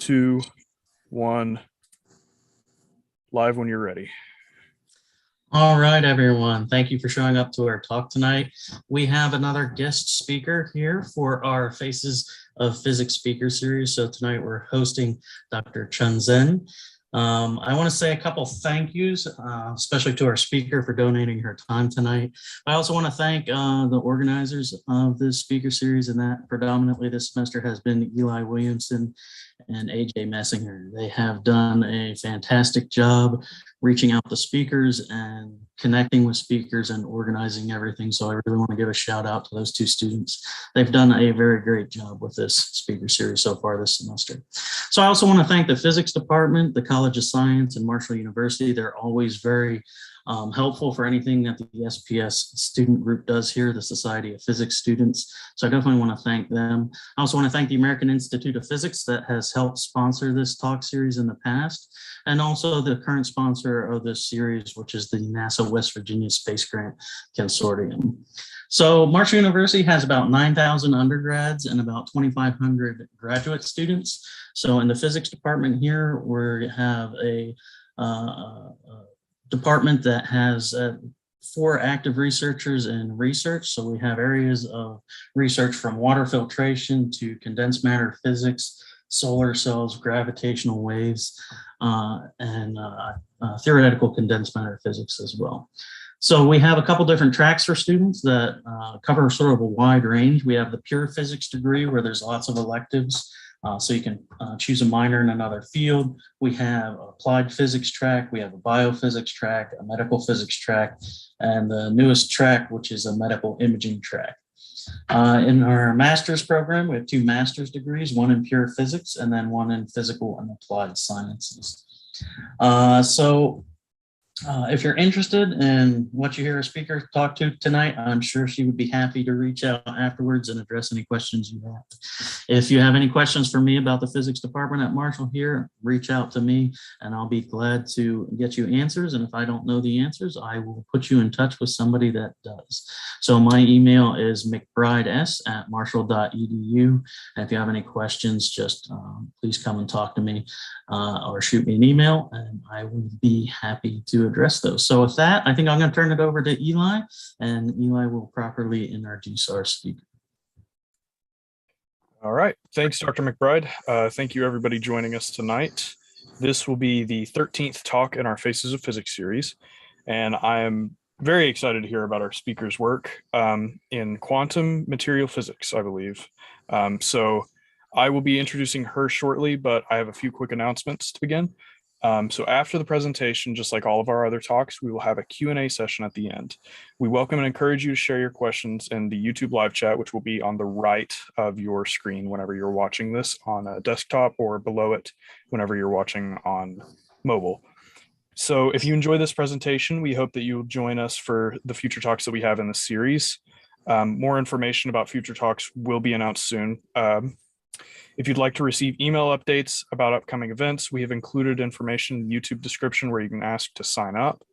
2, 1. Live when you're ready. All right, everyone. Thank you for showing up to our talk tonight. We have another guest speaker here for our Faces of Physics speaker series. So tonight we're hosting Dr. Cheng. I want to say a couple thank yous, especially to our speaker for donating her time tonight. I also want to thank the organizers of this speaker series, and that predominantly this semester has been Eli Williamson and AJ Messinger. They have done a fantastic job reaching out to speakers and connecting with speakers and organizing everything. So I really want to give a shout out to those two students. They've done a very great job with this speaker series so far this semester. So I also want to thank the physics department, the College of Science, and Marshall University. They're always very helpful for anything that the SPS student group does here, the Society of Physics Students. So I definitely want to thank them. I also want to thank the American Institute of Physics that has helped sponsor this talk series in the past, and also the current sponsor of this series, which is the NASA West Virginia Space Grant Consortium. So Marshall University has about 9,000 undergrads and about 2,500 graduate students. So in the physics department here, we have a department that has 4 active researchers in research. So we have areas of research from water filtration to condensed matter physics, solar cells, gravitational waves, and theoretical condensed matter physics as well. So we have a couple different tracks for students that cover sort of a wide range. We have the pure physics degree where there's lots of electives. So you can choose a minor in another field. We have applied physics track, we have a biophysics track, a medical physics track, and the newest track, which is a medical imaging track. In our master's program, we have 2 master's degrees, one in pure physics and then one in physical and applied sciences. If you're interested in what you hear a speaker talk to tonight, I'm sure she would be happy to reach out afterwards and address any questions you have. If you have any questions for me about the physics department at Marshall here, reach out to me and I'll be glad to get you answers. And if I don't know the answers, I will put you in touch with somebody that does. So my email is mcbrides@marshall.edu. And if you have any questions, just please come and talk to me or shoot me an email and I would be happy to address those. So with that, I think I'm going to turn it over to Eli, and Eli will properly introduce our speaker. All right. Thanks, Dr. McBride. Thank you, everybody, joining us tonight. This will be the 13th talk in our Faces of Physics series, and I am very excited to hear about our speaker's work in quantum material physics, I believe. So I will be introducing her shortly, but I have a few quick announcements to begin. So after the presentation, just like all of our other talks, we will have a Q&A session at the end. We welcome and encourage you to share your questions in the YouTube live chat, which will be on the right of your screen whenever you're watching this on a desktop, or below it whenever you're watching on mobile. So if you enjoy this presentation, we hope that you'll join us for the future talks that we have in the series. More information about future talks will be announced soon. If you'd like to receive email updates about upcoming events, we have included information in the YouTube description where you can ask to sign up.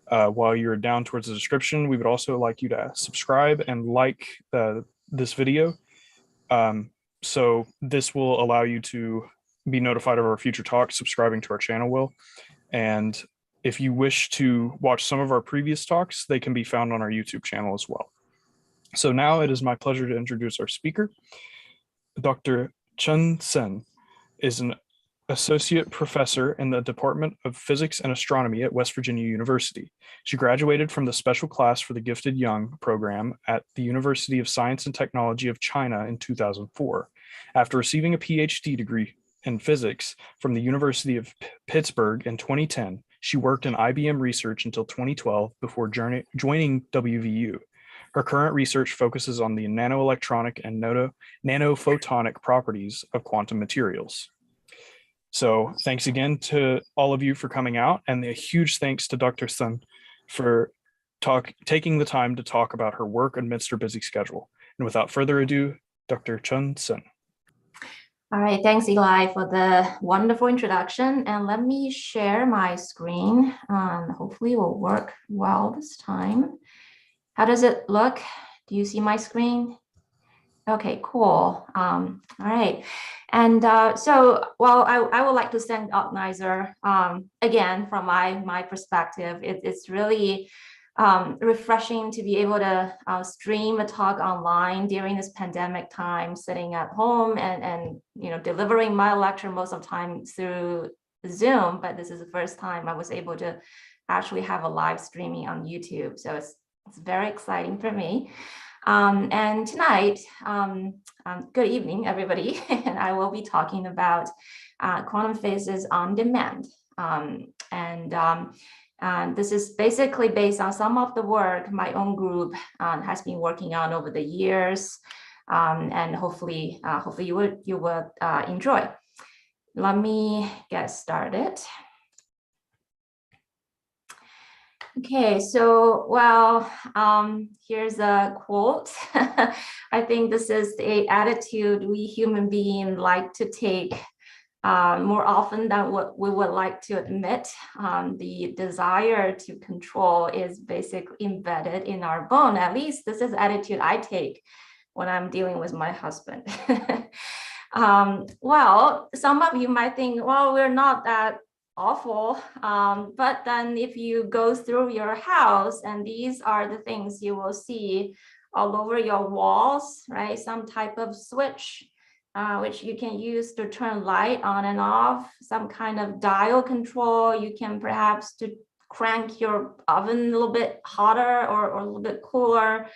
While you're down towards the description, we would also like you to subscribe and like this video. So this will allow you to be notified of our future talks. Subscribing to our channel will. And if you wish to watch some of our previous talks, they can be found on our YouTube channel as well. So now it is my pleasure to introduce our speaker. Dr. Cheng is an associate professor in the Department of Physics and Astronomy at West Virginia University. She graduated from the Special Class for the Gifted Young program at the University of Science and Technology of China in 2004. After receiving a PhD degree in physics from the University of Pittsburgh in 2010, she worked in IBM research until 2012 before joining WVU. Her current research focuses on the nanoelectronic and nanophotonic properties of quantum materials. So thanks again to all of you for coming out, and a huge thanks to Dr. Sun for taking the time to talk about her work amidst her busy schedule. And without further ado, Dr. Cheng. All right, thanks Eli for the wonderful introduction. And let me share my screen. Hopefully it will work well this time. How does it look? Do you see my screen? Okay, cool. All right. And well, I would like to thank Organizer again from my perspective. It's really refreshing to be able to stream a talk online during this pandemic time, sitting at home and delivering my lecture most of the time through Zoom. But this is the first time I was able to actually have a live streaming on YouTube. So it's very exciting for me. And tonight, good evening, everybody. And I will be talking about quantum phases on demand. And this is basically based on some of the work my own group has been working on over the years. And hopefully you would enjoy. Let me get started. Okay, so, well, here's a quote. I think this is the attitude we human beings like to take more often than what we would like to admit. The desire to control is basically embedded in our bone. At least this is the attitude I take when I'm dealing with my husband. Well, some of you might think, well, we're not that awful, but then if you go through your house, and these are the things you will see all over your walls, right? Some type of switch, which you can use to turn light on and off, some kind of dial control. You can perhaps to crank your oven a little bit hotter or a little bit cooler.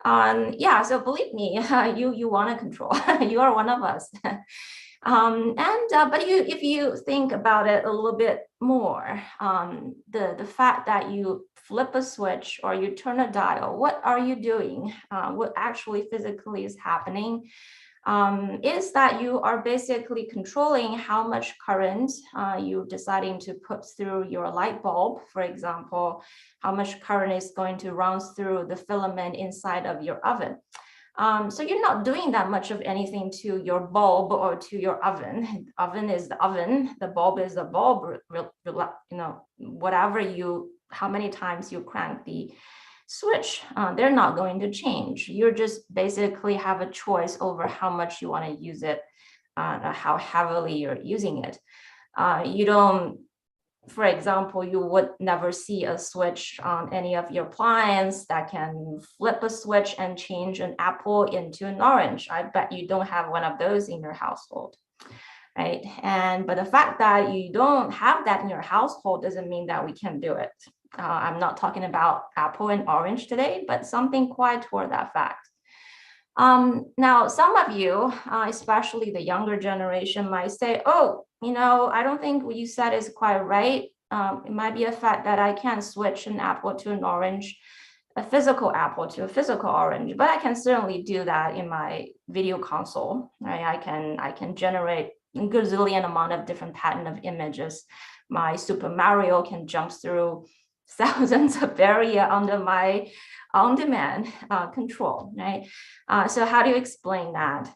Yeah, so believe me, you want to control. You are one of us. But if you think about it a little bit more, the fact that you flip a switch or you turn a dial, what are you doing? What actually physically is happening is that you are basically controlling how much current you're deciding to put through your light bulb, for example, how much current is going to run through the filament inside of your oven. So you're not doing that much of anything to your bulb or to your oven. The oven is the oven, the bulb is the bulb, how many times you crank the switch, they're not going to change. You just basically have a choice over how much you want to use it, how heavily you're using it. You don't, for example, you would never see a switch on any of your appliances that can flip a switch and change an apple into an orange. I bet you don't have one of those in your household, right? But the fact that you don't have that in your household doesn't mean that we can do it. I'm not talking about apple and orange today, but something quite toward that fact. Now, some of you, especially the younger generation, might say, oh, I don't think what you said is quite right. It might be a fact that I can't switch an apple to an orange, a physical apple to a physical orange, but I can certainly do that in my video console, right? I can generate a gazillion amount of different pattern of images. My Super Mario can jump through thousands of barrier under my on-demand control, right? So how do you explain that?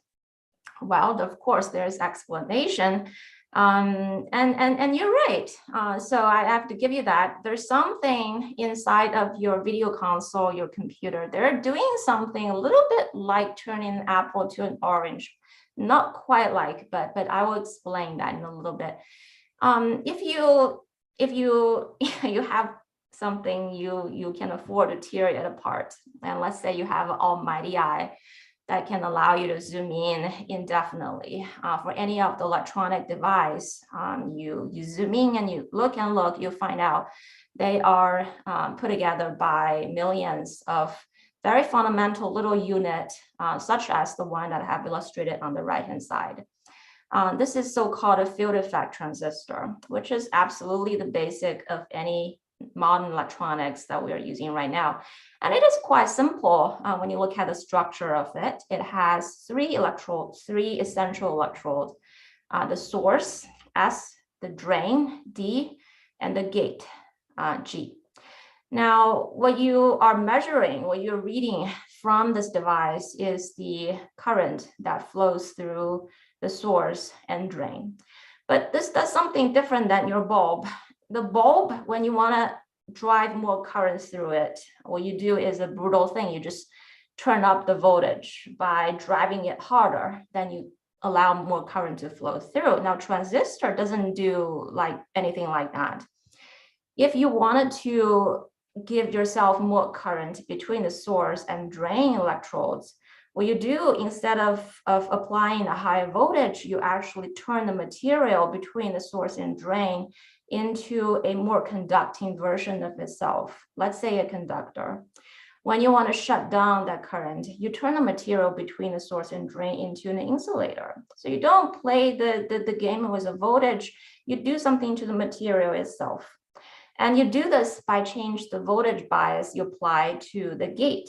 Well, of course, there's explanation. And you're right. So I have to give you that. There's something inside of your video console, your computer. They're doing something a little bit like turning an apple to an orange. Not quite like, but I will explain that in a little bit. If you have something you can afford to tear it apart, and let's say you have an almighty eye that can allow you to zoom in indefinitely for any of the electronic device. You zoom in and you look, you'll find out they are put together by millions of very fundamental little units, such as the one that I have illustrated on the right-hand side. This is so-called a field effect transistor, which is absolutely the basic of any modern electronics that we are using right now. And it is quite simple when you look at the structure of it. It has three essential electrodes, the source, S, the drain, D, and the gate, G. Now, what you are measuring, what you're reading from this device is the current that flows through the source and drain. But this does something different than your bulb. The bulb, when you want to drive more current through it, what you do is a brutal thing. You just turn up the voltage by driving it harder, then you allow more current to flow through. Now, transistor doesn't do like anything like that. If you wanted to give yourself more current between the source and drain electrodes, what you do, instead of applying a higher voltage, you actually turn the material between the source and drain into a more conducting version of itself, let's say a conductor. When you want to shut down that current, you turn the material between the source and drain into an insulator. So you don't play the game with the voltage, you do something to the material itself. And you do this by changing the voltage bias you apply to the gate.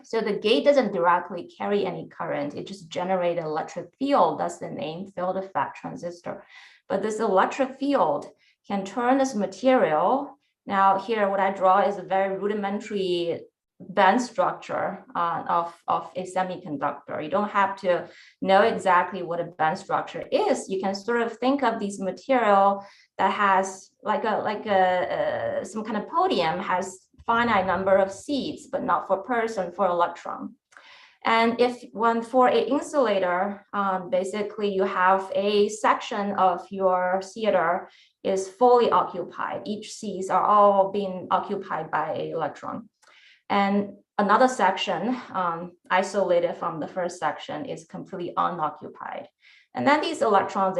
So the gate doesn't directly carry any current, it just generates an electric field. That's the name, field effect transistor. But this electric field can turn this material. Now here, what I draw is a very rudimentary band structure of a semiconductor. You don't have to know exactly what a band structure is. You can sort of think of this material that has like some kind of podium, has finite number of seats, but not for person, for electron. And if for an insulator, basically you have a section of your theater is fully occupied. Each seats are all being occupied by an electron. And another section, isolated from the first section, is completely unoccupied. And then these electrons,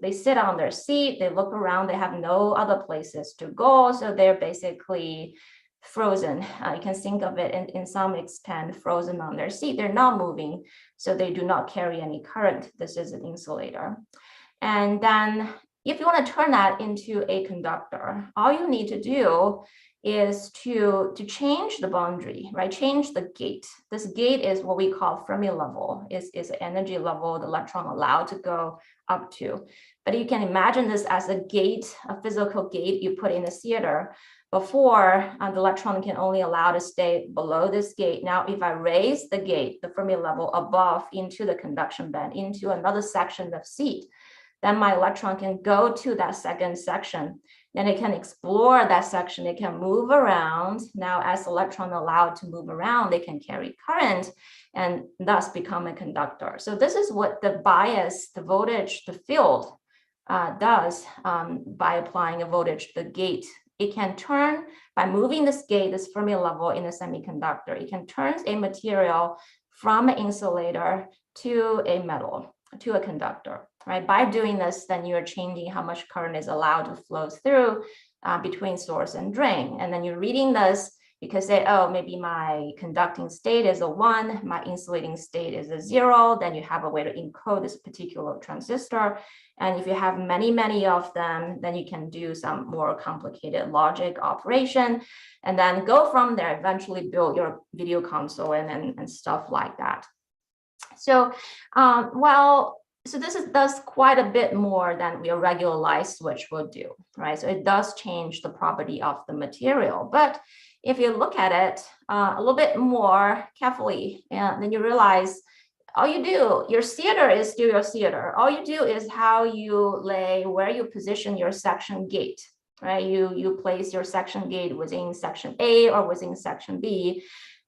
they sit on their seat, they look around, they have no other places to go. So they're basically frozen. You can think of it in some extent frozen on their seat. They're not moving, so they do not carry any current. This is an insulator. And then if you want to turn that into a conductor, all you need to do is to change the boundary, right? Change the gate. This gate is what we call Fermi level, is the energy level the electron allowed to go up to. But you can imagine this as a gate, a physical gate you put in a theater. Before, the electron can only allow to stay below this gate. Now, if I raise the gate, the Fermi level above into the conduction band, into another section of seat, then my electron can go to that second section. Then it can explore that section, it can move around. Now, as electron allowed to move around, they can carry current and thus become a conductor. So this is what the bias, the voltage, the field does by applying a voltage to the gate. It can turn, by moving this gate, this Fermi level in a semiconductor, it can turn a material from an insulator to a metal, to a conductor, right? By doing this, then you're changing how much current is allowed to flow through between source and drain. And then you're reading this, you can say, oh, maybe my conducting state is a 1, my insulating state is a 0. Then you have a way to encode this particular transistor. And if you have many, many of them, then you can do some more complicated logic operation and then go from there, eventually build your video console and stuff like that. So, so this does quite a bit more than a regular light switch will do, right? So it does change the property of the material. But if you look at it a little bit more carefully, and then you realize all you do, your theater is still your theater. All you do is how you lay, where you position your section gate, right? You place your section gate within section A or within section B.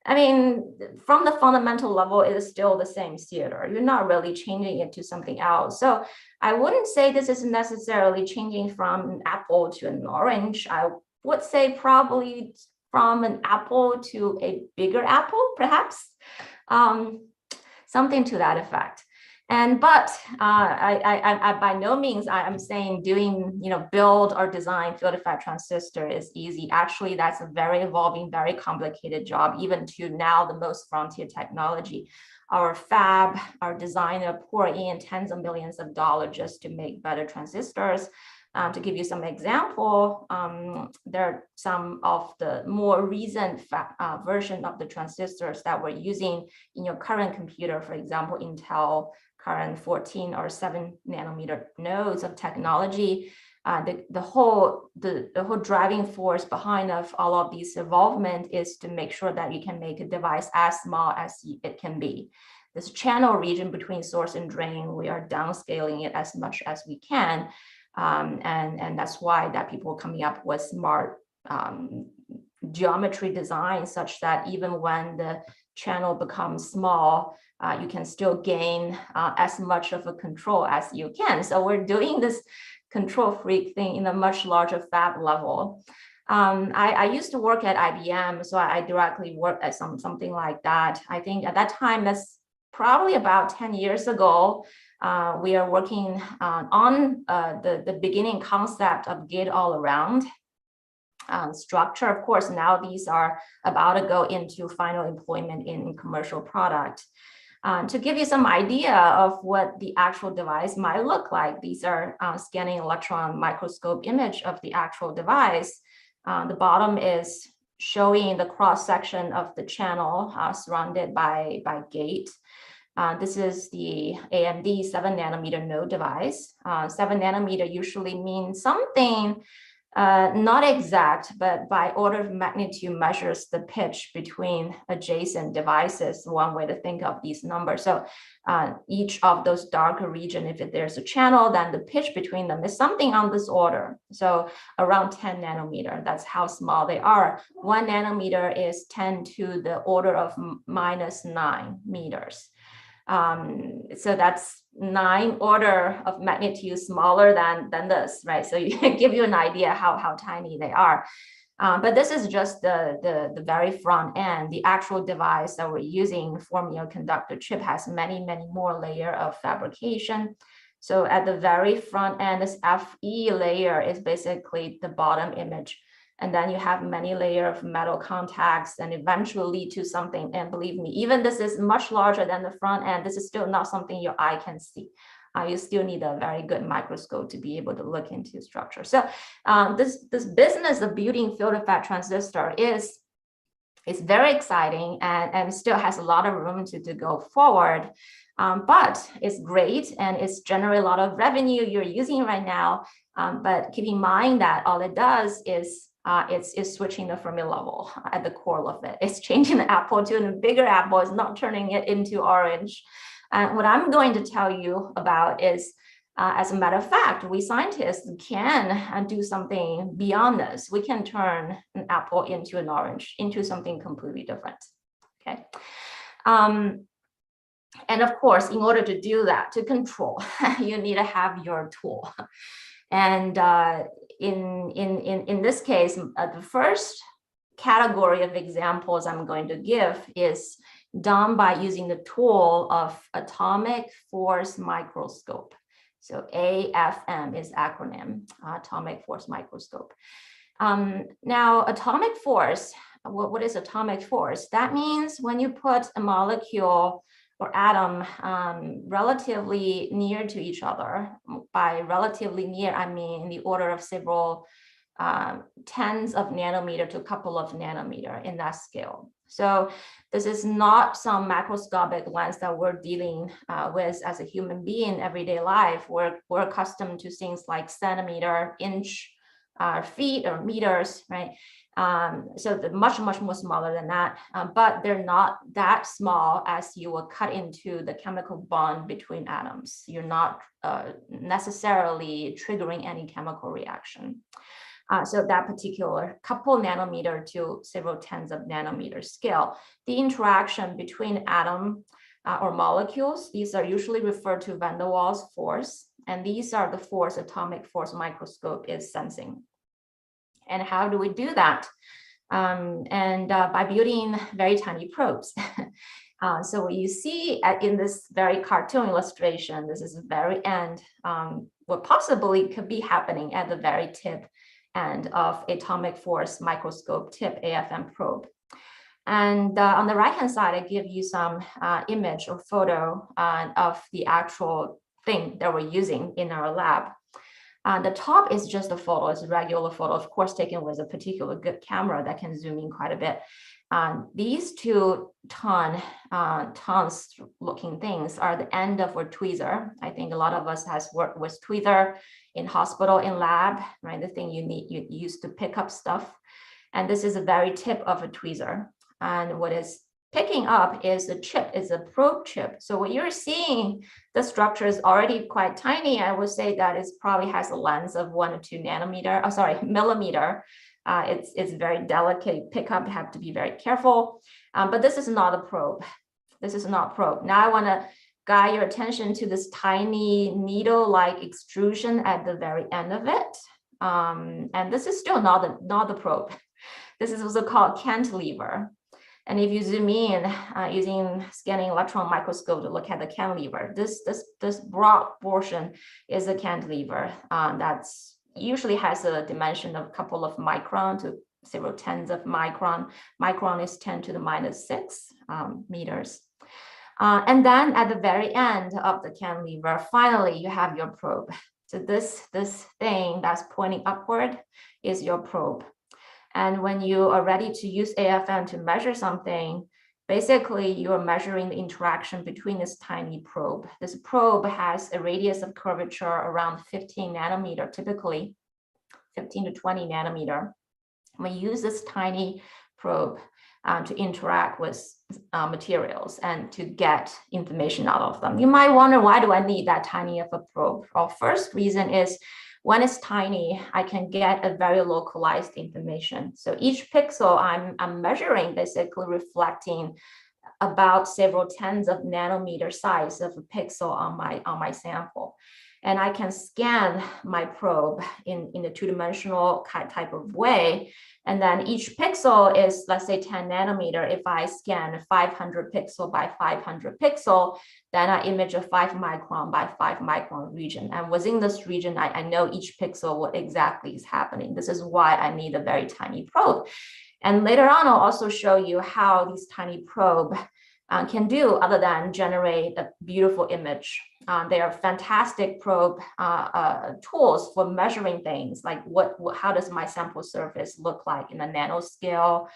I mean, from the fundamental level, it is still the same theater. You're not really changing it to something else. So I wouldn't say this is necessarily changing from an apple to an orange. I would say probably from an apple to a bigger apple, perhaps, something to that effect. But I by no means I'm saying doing, build or design field effect transistor is easy. Actually, that's a very evolving, very complicated job, even to now the most frontier technology. Our fab, our designer pour in tens of millions of dollars just to make better transistors. To give you some example, there are some of the more recent version of the transistors that we're using in your current computer, for example, Intel current 14 or 7 nanometer nodes of technology. The whole driving force behind of all of these involvement is to make sure that you can make a device as small as it can be. This channel region between source and drain, we are downscaling it as much as we can. And that's why that people are coming up with smart geometry design such that even when the channel becomes small, you can still gain as much of a control as you can. So we're doing this control freak thing in a much larger fab level. I used to work at IBM, so I directly worked at something like that. I think at that time, that's probably about 10 years ago. We are working on the beginning concept of gate-all-around structure. Of course, now these are about to go into final employment in commercial product. To give you some idea of what the actual device might look like, these are scanning electron microscope image of the actual device. The bottom is showing the cross section of the channel surrounded by gate. This is the AMD 7 nanometer node device. 7 nanometer usually means something not exact, but by order of magnitude measures the pitch between adjacent devices, one way to think of these numbers. So each of those darker region, if there's a channel, then the pitch between them is something on this order. So around 10 nanometer, that's how small they are. 1 nanometer is 10 to the order of -9 meters. So that's 9 order of magnitude smaller than this, right? So you give you an idea how tiny they are. But this is just the very front end. The actual device that we're using, fermion conductor chip, has many more layer of fabrication. So at the very front end, this FE layer is basically the bottom image. And then you have many layers of metal contacts and eventually lead to something. And believe me, even this is much larger than the front end, this is still not something your eye can see. You still need a very good microscope to be able to look into structure. So this business of building field effect transistor is very exciting and still has a lot of room to go forward. But it's great and it's generate a lot of revenue you're using right now. But keep in mind that all it does is it's switching the Fermi level at the core of it. It's changing the apple to a bigger apple. It's not turning it into orange. And what I'm going to tell you about is, as a matter of fact, we scientists can do something beyond this. We can turn an apple into an orange, into something completely different. Okay. And of course, in order to do that, to control, you need to have your tool. And in this case, the first category of examples I'm going to give is done by using the tool of atomic force microscope. So AFM is acronym, atomic force microscope. Now, atomic force, what is atomic force? That means when you put a molecule or atom relatively near to each other. By relatively near, I mean in the order of several tens of nanometer to a couple of nanometer in that scale. So this is not some macroscopic lens that we're dealing with as a human being in everyday life. We're accustomed to things like centimeter, inch, feet, or meters, right? So they're much more smaller than that, but they're not that small as you will cut into the chemical bond between atoms. You're not necessarily triggering any chemical reaction. So that particular couple nanometer to several tens of nanometer scale, the interaction between atom or molecules, these are usually referred to van der Waals force, and these are the force atomic force microscope is sensing. And how do we do that? By building very tiny probes. So what you see in this very cartoon illustration, this is the very end, what possibly could be happening at the very tip end of atomic force microscope tip AFM probe. And on the right-hand side, I give you some image or photo of the actual thing that we're using in our lab. The top is just a photo, it's a regular photo, of course, taken with a particular good camera that can zoom in quite a bit. These two tons looking things are the end of a tweezer. I think a lot of us has worked with tweezer in hospital, in lab, right? The thing you use to pick up stuff. And this is a very tip of a tweezer. And what is picking up is a chip, is a probe chip. So what you're seeing, the structure is already quite tiny. I would say that it probably has a length of 1 or 2 nanometer, millimeter. It's very delicate pickup, you have to be very careful. But this is not a probe. This is not probe. Now I want to guide your attention to this tiny needle-like extrusion at the very end of it. And this is still not the probe. This is also called cantilever. And if you zoom in using scanning electron microscope to look at the cantilever, this broad portion is a cantilever that's usually has a dimension of a couple of micron to several tens of micron. Micron is 10 to the minus 6 meters. And then at the very end of the cantilever, finally, you have your probe. So this thing that's pointing upward is your probe. And when you are ready to use AFM to measure something, basically you are measuring the interaction between this tiny probe. This probe has a radius of curvature around 15 nanometer, typically 15 to 20 nanometer. We use this tiny probe to interact with materials and to get information out of them. You might wonder, why do I need that tiny of a probe? Well, first reason is when it's tiny, I can get a very localized information. So each pixel I'm measuring basically reflecting about several tens of nanometer size of a pixel on my sample. And I can scan my probe in a two-dimensional type of way. And then each pixel is, let's say, 10 nanometer. If I scan 500 pixel by 500 pixel, then I image a 5 micron by 5 micron region. And within this region, I know each pixel what exactly is happening. This is why I need a very tiny probe. And later on, I'll also show you how these tiny probe can do other than generate a beautiful image. They are fantastic probe tools for measuring things like how does my sample surface look like in a nanoscale,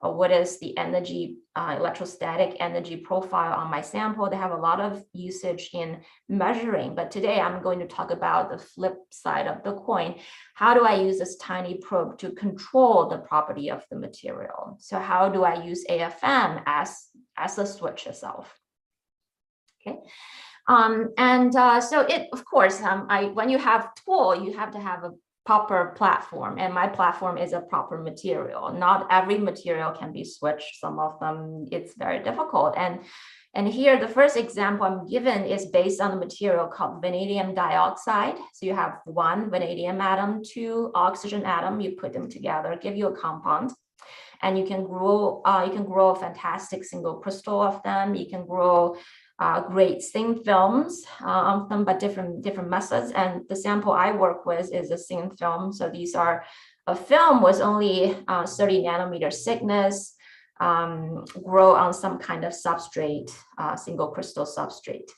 or what is the energy, electrostatic energy profile on my sample. They have a lot of usage in measuring, but today I'm going to talk about the flip side of the coin. How do I use this tiny probe to control the property of the material? So how do I use AFM as a switch itself? Okay. So it, of course, when you have tool, you have to have a proper platform, and my platform is a proper material. Not every material can be switched. Some of them, it's very difficult. And here, the first example I'm given is based on a material called vanadium dioxide. So you have one vanadium atom, two oxygen atom, you put them together, give you a compound. And you can grow a fantastic single crystal of them. You can grow great thin films of them, but different methods. And the sample I work with is a thin film. So these are a film with only 30 nanometer thickness, grow on some kind of substrate, single crystal substrate.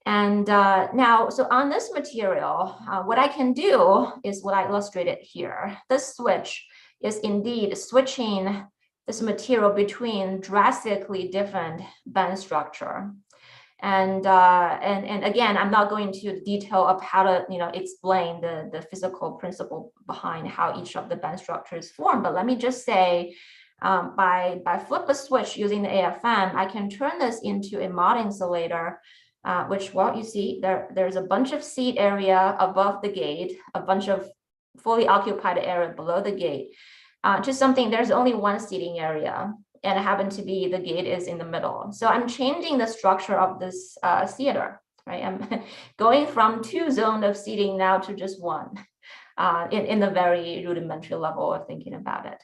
And now, so on this material, what I can do is what I illustrated here. This switch is indeed switching this material between drastically different band structure. And again, I'm not going into the detail of how to explain the physical principle behind how each of the band structures form. But let me just say, by flip a switch using the AFM, I can turn this into a mod insulator, which, well, you see there's a bunch of seat area above the gate, a bunch of fully occupied area below the gate, to something there's only one seating area, and it happened to be the gate is in the middle. So I'm changing the structure of this theater, right? I'm going from two zones of seating now to just one, in the very rudimentary level of thinking about it.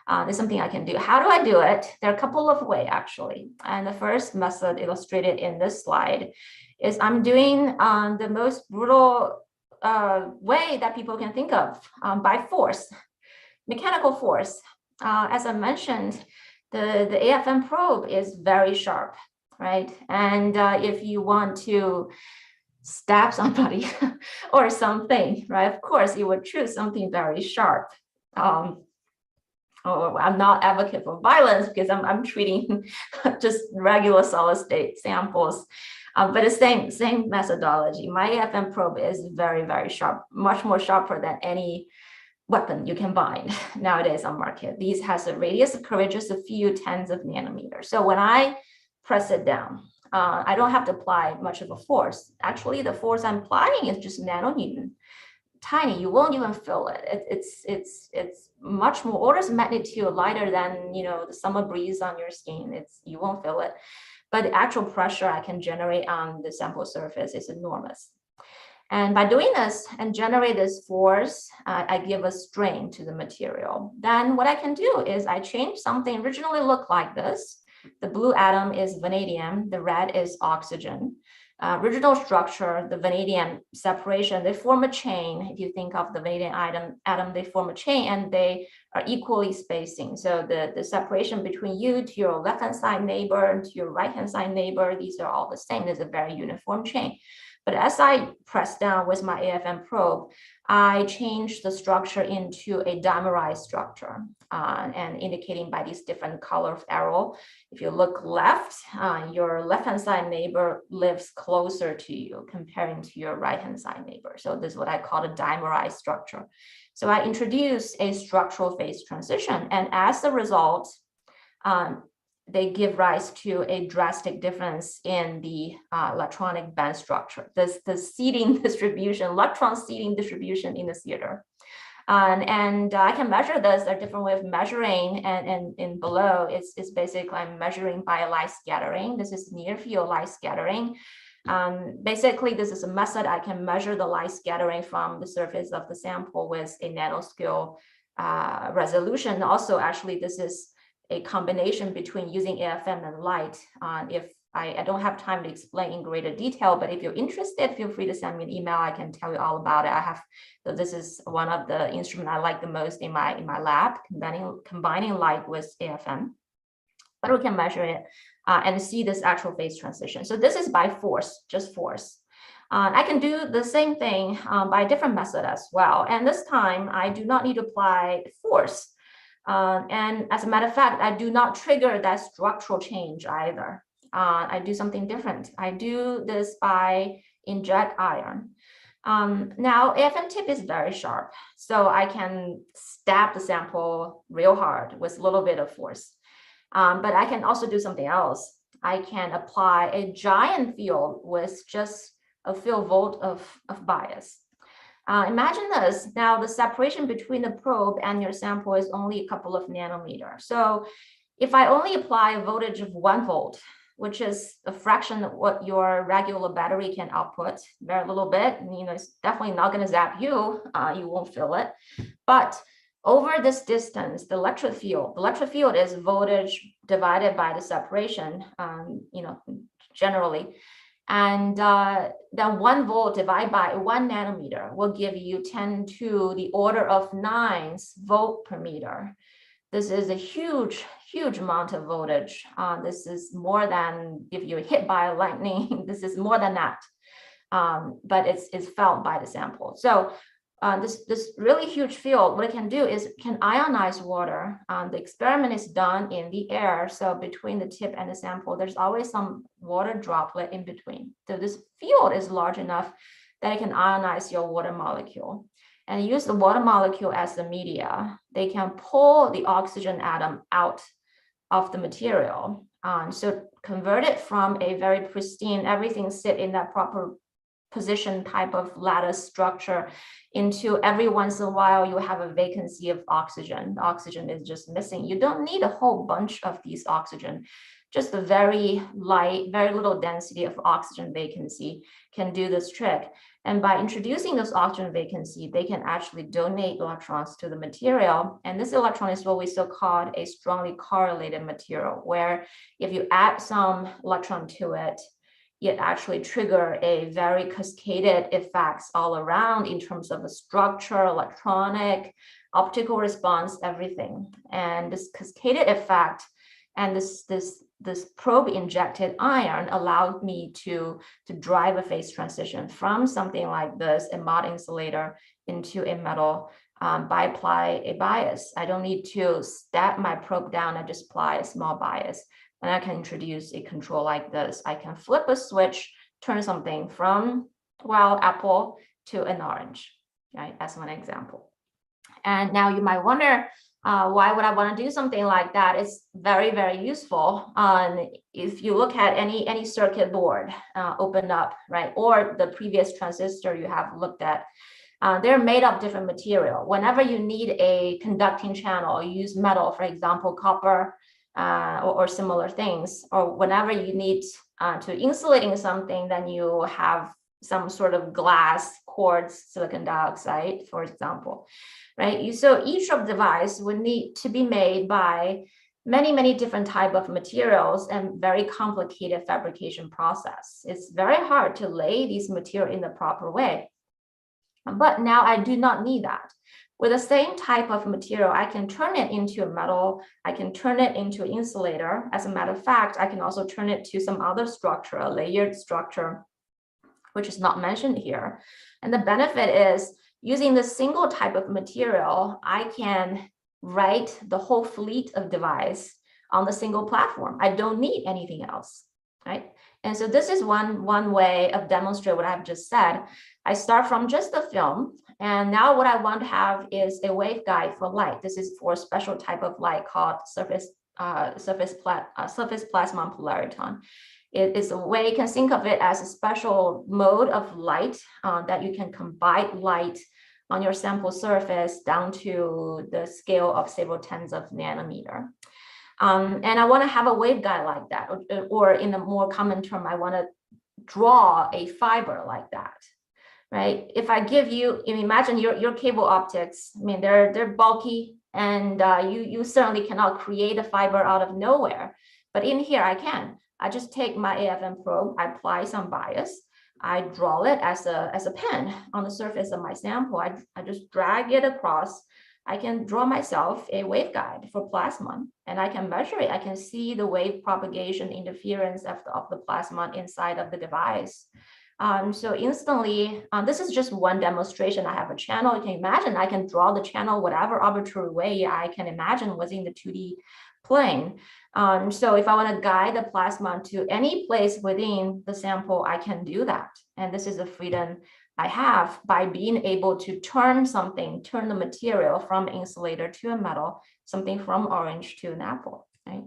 There's something I can do. How do I do it? There are a couple of ways, actually. And the first method illustrated in this slide is I'm doing the most brutal way that people can think of, by force, mechanical force. As I mentioned, the AFM probe is very sharp, right? And if you want to stab somebody or something, right, of course, you would choose something very sharp. I'm not advocate for violence because I'm treating just regular solid state samples. But the same methodology. My AFM probe is very, very sharp, much more sharper than any weapon you can find nowadays on market. These has a radius of curvature just a few tens of nanometers. So when I press it down, I don't have to apply much of a force. Actually, the force I'm applying is just nanonewton. tiny. You won't even feel it. It's much more orders of magnitude lighter than, you know, the summer breeze on your skin. You won't feel it, but the actual pressure I can generate on the sample surface is enormous. And by doing this and generate this force, I give a strain to the material. Then what I can do is I change something originally looked like this. The blue atom is vanadium, the red is oxygen. Original structure, the vanadium separation, they form a chain. If you think of the vanadium atom, they form a chain and they are equally spacing. So the separation between you to your left-hand side neighbor and to your right-hand side neighbor, these are all the same. There's a very uniform chain. But as I press down with my AFM probe, I change the structure into a dimerized structure, and indicating by these different color of arrow. If you look left, your left-hand side neighbor lives closer to you comparing to your right-hand side neighbor. So this is what I call a dimerized structure. So I introduce a structural phase transition, and as a result, they give rise to a drastic difference in the electronic band structure, the seating distribution, electron seating distribution in the theater. And I can measure this. There are different ways of measuring, and in below, it's basically I'm measuring by light scattering. This is near field light scattering. Basically, this is a method I can measure the light scattering from the surface of the sample with a nanoscale resolution. Also, actually, this is a combination between using AFM and light. If I don't have time to explain in greater detail, but if you're interested, feel free to send me an email. I can tell you all about it. So this is one of the instruments I like the most in my lab, combining light with AFM. But we can measure it and see this actual phase transition. So this is by force, just force. I can do the same thing by a different method as well. And this time I do not need to apply force. And as a matter of fact, I do not trigger that structural change either. I do something different. I do this by inject iron. Now, AFM tip is very sharp, so I can stab the sample real hard with a little bit of force. But I can also do something else. I can apply a giant field with just a few volt of bias. Imagine this. Now, the separation between the probe and your sample is only a couple of nanometers. So if I only apply a voltage of 1 volt, which is a fraction of what your regular battery can output, very little bit, you know, it's definitely not going to zap you. You won't feel it. But over this distance, the electric field is voltage divided by the separation, you know, generally. And then 1 volt divided by 1 nanometer will give you 10 to the order of 9 volt per meter. This is a huge, huge amount of voltage. This is more than if you're hit by lightning. This is more than that, but it's felt by the sample. So this really huge field, what it can do is can ionize water. The experiment is done in the air. So between the tip and the sample, there's always some water droplet in between. So this field is large enough that it can ionize your water molecule and use the water molecule as the media. They can pull the oxygen atom out of the material. So convert it from a very pristine, everything sit in that proper position type of lattice structure into every once in a while you have a vacancy of oxygen. The oxygen is just missing. You don't need a whole bunch of these oxygen. Just a very light, very little density of oxygen vacancy can do this trick. And by introducing this oxygen vacancy, they can actually donate electrons to the material. And this electron is what we so called a strongly correlated material, where if you add some electron to it, it actually trigger a very cascaded effects all around in terms of the structure, electronic, optical response, everything. And this cascaded effect and this probe injected iron allowed me to drive a phase transition from something like this, a mod insulator, into a metal by apply a bias. I don't need to stab my probe down. I just apply a small bias. And I can introduce a control like this. I can flip a switch, turn something from, well, apple to an orange, right? As one example. And now you might wonder, why would I want to do something like that? It's very, very useful. If you look at any circuit board opened up, right, or the previous transistor you have looked at, They're made of different material. Whenever you need a conducting channel, you use metal, for example, copper or similar things. Or whenever you need to insulating something, then you have some sort of glass, quartz, silicon dioxide, for example, right? So each of device would need to be made by many different type of materials and very complicated fabrication process. It's very hard to lay these material in the proper way. But now I do not need that. With the same type of material, I can turn it into a metal. I can turn it into an insulator. As a matter of fact, I can also turn it to some other structure, a layered structure, which is not mentioned here. And the benefit is using the single type of material, I can write the whole fleet of device on the single platform. I don't need anything else, right? And so this is one way of demonstrate what I've just said. I start from just the film, and now what I want to have is a waveguide for light. This is for a special type of light called surface plasmon polariton. It is a way you can think of it as a special mode of light that you can combine light on your sample surface down to the scale of several tens of nanometer. And I want to have a waveguide like that, or in a more common term, I want to draw a fiber like that, right? If I give you, imagine your cable optics, I mean, they're bulky, and you certainly cannot create a fiber out of nowhere. But in here, I can. I just take my AFM probe, I apply some bias, I draw it as a pen on the surface of my sample. I just drag it across. I can draw myself a waveguide for plasmon, and I can measure it. I can see the wave propagation interference of the plasmon inside of the device. So instantly, this is just one demonstration. I have a channel. You can imagine I can draw the channel whatever arbitrary way I can imagine within the 2D plane. So if I want to guide the plasmon to any place within the sample, I can do that. And this is a freedom I have by being able to turn the material from insulator to a metal, something from orange to an apple, right?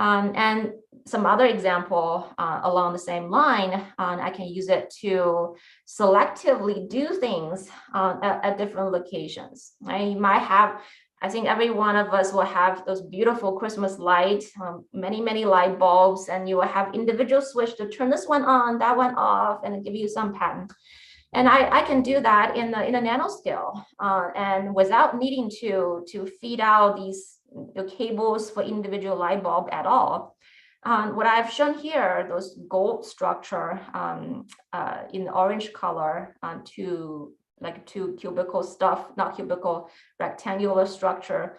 And some other example along the same line, I can use it to selectively do things at different locations, right? You might have, I think every one of us will have those beautiful Christmas lights, many light bulbs, and you will have individual switch to turn this one on, that one off, and give you some pattern. And I can do that in a nanoscale, and without needing to feed out these cables for individual light bulb at all. What I've shown here, those gold structure in orange color, two cubical stuff, not cubical, rectangular structure,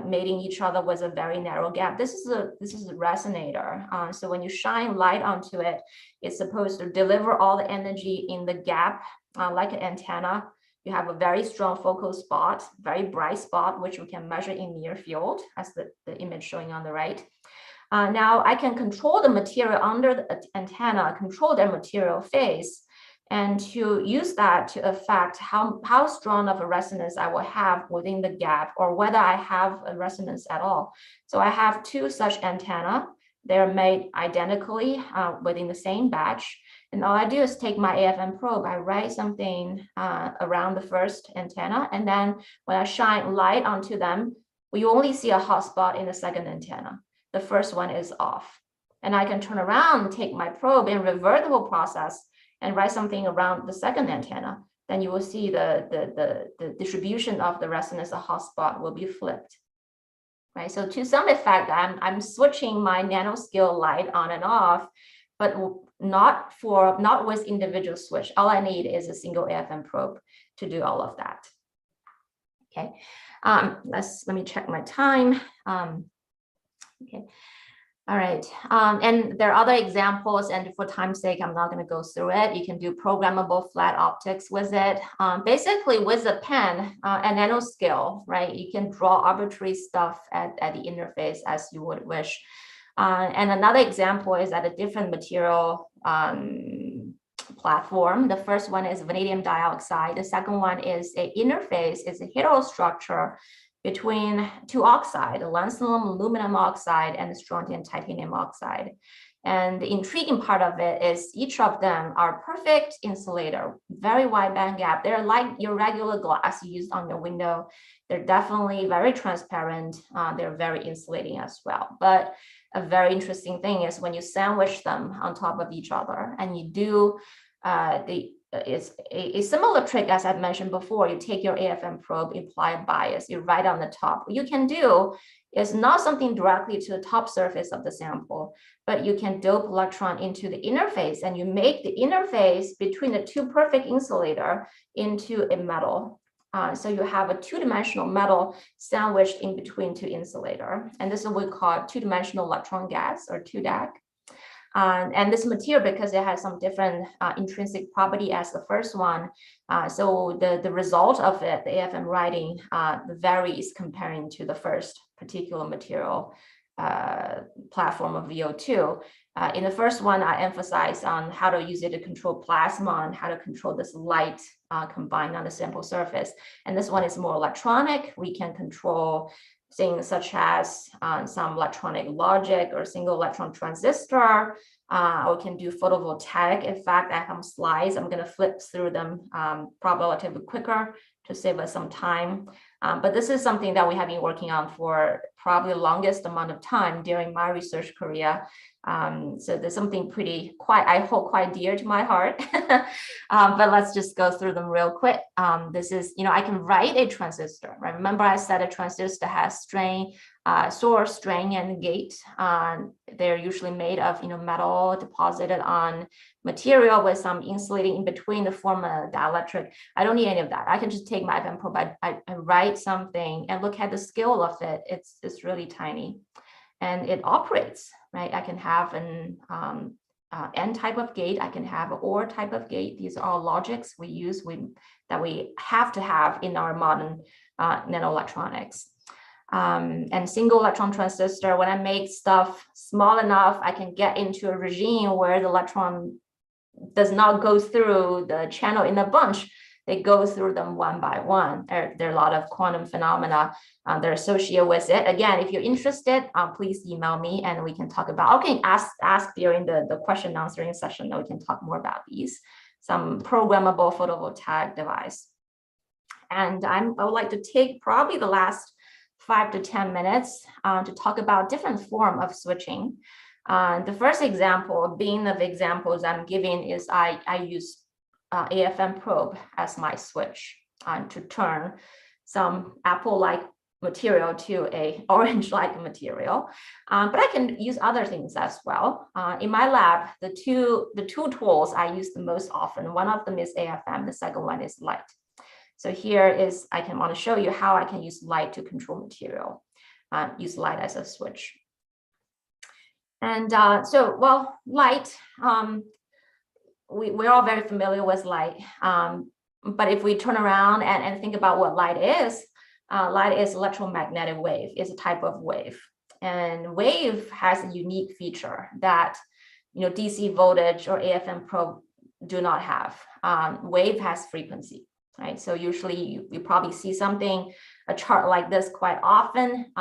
mating each other with a very narrow gap. This is a resonator. So when you shine light onto it, it's supposed to deliver all the energy in the gap, like an antenna. You have a very strong focal spot, very bright spot, which we can measure in near field, as the image showing on the right. Now I can control the material under the antenna, control their material phase, and to use that to affect how strong of a resonance I will have within the gap, or whether I have a resonance at all. So I have two such antenna. They're made identically within the same batch. And all I do is take my AFM probe, I write something around the first antenna, and then when I shine light onto them, you only see a hot spot in the second antenna. The first one is off. And I can turn around, take my probe and revert the whole process and write something around the second antenna. Then you will see the distribution of the resonance of hot spot will be flipped. Right. So to some effect, I'm switching my nanoscale light on and off, but not with individual switch. All I need is a single AFM probe to do all of that. Okay. Let me check my time. Okay. All right. And there are other examples, and for time's sake, I'm not going to go through it. You can do programmable flat optics with it. Basically, with a pen and nanoscale, right? You can draw arbitrary stuff at the interface as you would wish. And another example is at a different material platform. The first one is vanadium dioxide. The second one is an interface, is a heterostructure between two oxides, the lanthanum aluminum oxide and the strontium titanium oxide. And the intriguing part of it is each of them are perfect insulator, very wide band gap. They're like your regular glass you use on your window. They're definitely very transparent. They're very insulating as well. But a very interesting thing is when you sandwich them on top of each other and you do it's a similar trick as I've mentioned before. You take your AFM probe, apply a bias, you write on the top. What you can do is not something directly to the top surface of the sample, but you can dope electron into the interface and you make the interface between the two perfect insulator into a metal. So you have a two-dimensional metal sandwiched in between two insulator. And this is what we call two-dimensional electron gas or 2DAC. And this material, because it has some different intrinsic property as the first one, so the result of it, the AFM writing, varies comparing to the first particular material platform of VO2. In the first one, I emphasize on how to use it to control plasma and how to control this light combined on the sample surface. And this one is more electronic. We can control things such as some electronic logic or single electron transistor, or can do photovoltaic. In fact, I have some slides. I'm going to flip through them probably relatively quicker to save us some time. But this is something that we have been working on for probably the longest amount of time during my research career. So there's something I hope quite dear to my heart. But let's just go through them real quick. This is, I can write a transistor, right? Remember I said a transistor has source, drain, and gate. They're usually made of, metal deposited on material with some insulating in between to form a dielectric. I don't need any of that. I can just take my FM probe, I write something and look at the scale of it. It's really tiny and it operates, right? I can have an N type of gate. I can have an OR type of gate. These are all logics we use that we have to have in our modern nanoelectronics. And single electron transistor, when I make stuff small enough, I can get into a regime where the electron does not go through the channel in a bunch. They go through them one by one. There are a lot of quantum phenomena that are associated with it. Again, if you're interested, please email me and we can talk about, okay, ask during the question answering session that we can talk more about these. Some programmable photovoltaic device. And I would like to take probably the last 5 to 10 minutes to talk about different form of switching. The first example, being of examples I'm giving is I use AFM probe as my switch to turn some apple-like material to a orange-like material. But I can use other things as well. In my lab, the two tools I use the most often, one of them is AFM, the second one is light. So here is, I want to show you how I can use light to control material, use light as a switch. And light, we're all very familiar with light. But if we turn around and think about what light is electromagnetic wave, is a type of wave. And wave has a unique feature that, DC voltage or AFM probe do not have. Wave has frequency. Right, so usually you probably see a chart like this quite often.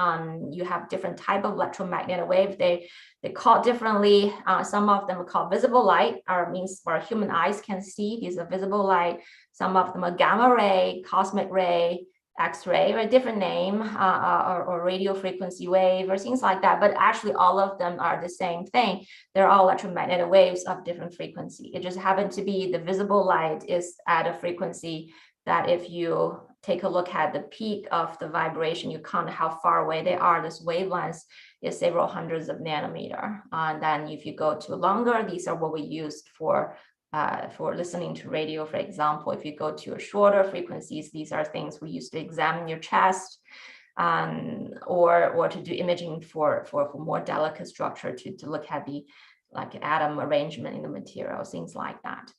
You have different type of electromagnetic wave. They call it differently. Some of them are called visible light, or means where human eyes can see. These are visible light. Some of them are gamma ray, cosmic ray, X-ray, or a different name, or radio frequency wave, or things like that. But actually, all of them are the same thing. They're all electromagnetic waves of different frequency. It just happens to be the visible light is at a frequency that if you take a look at the peak of the vibration, you count how far away they are. This wavelength is several hundreds of nanometer. And then if you go to longer, these are what we used for listening to radio, for example. If you go to a shorter frequencies, these are things we use to examine your chest, or to do imaging for more delicate structure to look at the atom arrangement in the material, things like that.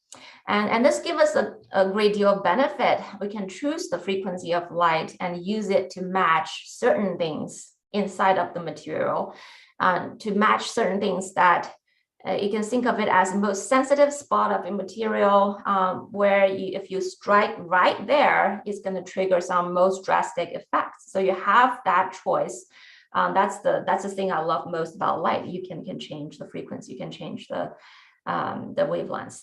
And this gives us a great deal of benefit. We can choose the frequency of light and use it to match certain things inside of the material, to match certain things that you can think of it as the most sensitive spot of a material, where if you strike right there, it's going to trigger some most drastic effects. So you have that choice That's the thing I love most about light. You can change the frequency, you can change the wavelengths.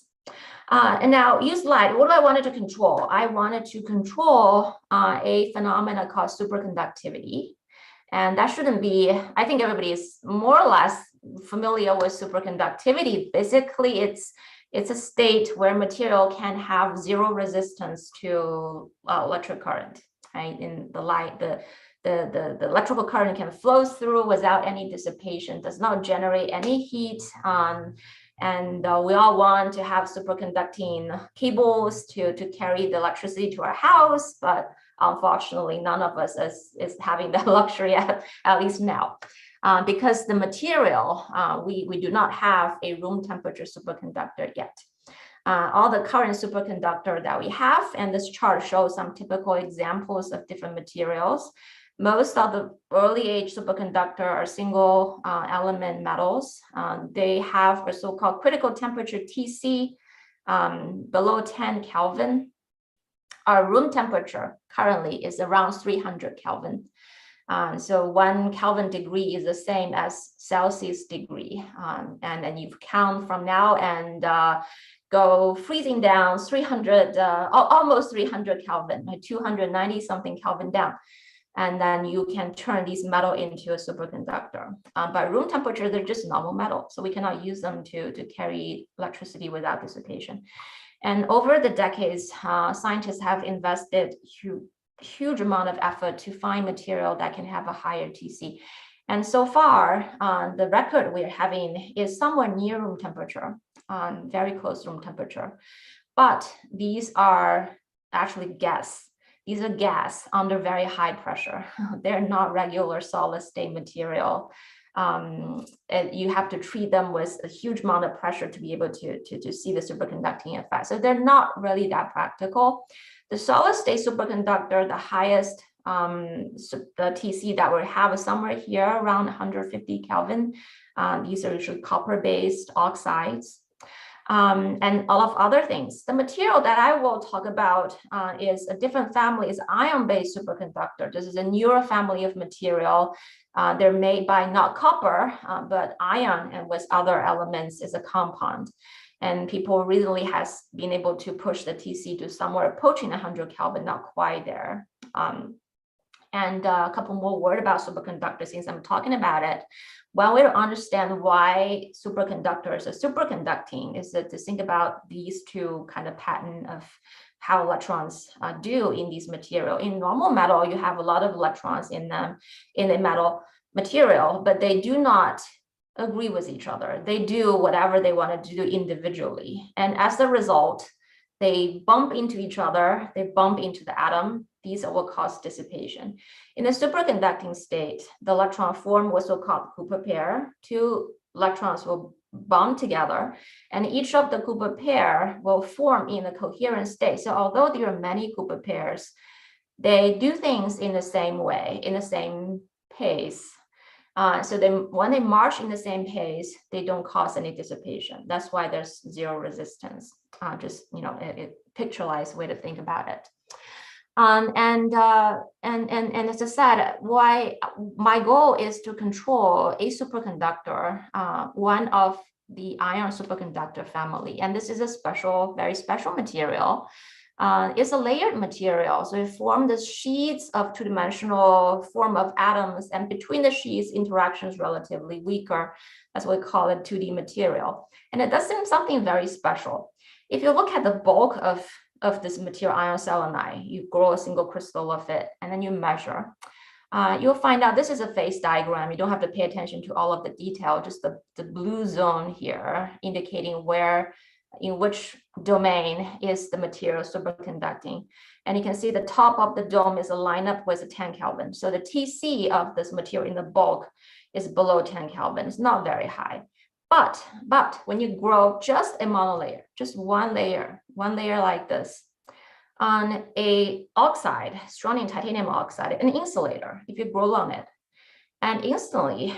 And now use light. What do I wanted to control? I wanted to control a phenomena called superconductivity. And that shouldn't be, I think everybody is more or less familiar with superconductivity. Basically, it's a state where material can have zero resistance to electric current, right? In the light, the electrical current can flow through without any dissipation, does not generate any heat. And we all want to have superconducting cables to carry the electricity to our house, but unfortunately, none of us is having that luxury at least now. Because the material, we do not have a room temperature superconductor yet. All the current superconductor that we have, and this chart shows some typical examples of different materials. Most of the early age superconductor are single element metals. They have a so-called critical temperature TC below 10 Kelvin. Our room temperature currently is around 300 Kelvin. So 1 Kelvin degree is the same as Celsius degree. And then you count from now and go freezing down 300, almost 300 Kelvin, like 290 something Kelvin down. And then you can turn these metal into a superconductor. But room temperature, they're just normal metal. So we cannot use them to carry electricity without dissipation. And over the decades, scientists have invested huge amount of effort to find material that can have a higher TC. And so far, the record we're having is somewhere near room temperature, very close to room temperature. But these are actually gas. These are gas under very high pressure. They're not regular solid state material. You have to treat them with a huge amount of pressure to be able to see the superconducting effect. So they're not really that practical. The solid state superconductor, the highest the TC that we have is somewhere here around 150 Kelvin. These are usually copper-based oxides. And a lot of other things. The material that I will talk about is a different family, is ion-based superconductor. This is a newer family of material. They're made by not copper, but ion, and with other elements is a compound. And people recently has been able to push the TC to somewhere approaching 100 Kelvin, not quite there. And a couple more words about superconductors since I'm talking about it. One way to understand why superconductors are superconducting is that to think about these two kind of pattern of how electrons do in these material. In normal metal, you have a lot of electrons in them in the metal material, but they do not agree with each other. They do whatever they want to do individually. And as a result, they bump into each other, they bump into the atom. These are what cause dissipation. In the superconducting state, the electron form what's so-called Cooper pair. Two electrons will bond together, and each of the Cooper pair will form in a coherent state. So although there are many Cooper pairs, they do things in the same way, in the same pace. So when they march in the same pace, they don't cause any dissipation. That's why there's zero resistance. Just a picturized way to think about it. And as I said, why my goal is to control a superconductor, one of the ion superconductor family, and this is a very special material. It's a layered material, so it forms the sheets of two-dimensional form of atoms, and between the sheets, interactions relatively weaker. That's what we call it 2D material, and it does something very special. If you look at the bulk of this material, ion selenide, you grow a single crystal of it, and then you measure. You'll find out this is a phase diagram. You don't have to pay attention to all of the detail, just the blue zone here indicating in which domain is the material superconducting. And you can see the top of the dome is aligned up with a 10 Kelvin. So the TC of this material in the bulk is below 10 Kelvin. It's not very high. But when you grow just a monolayer, just one layer like this, on a oxide, strontium titanium oxide, an insulator, if you grow on it, and instantly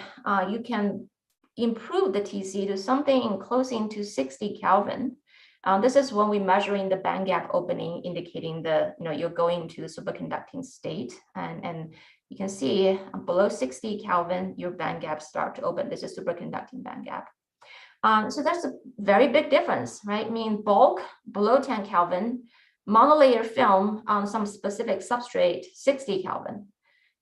you can improve the TC to something close to 60 Kelvin. This is when we're measuring the band gap opening, indicating you're going to the superconducting state, and you can see below 60 Kelvin, your band gaps start to open. This is superconducting band gap. So that's a very big difference, right? I mean, bulk below 10 Kelvin, monolayer film on some specific substrate, 60 Kelvin.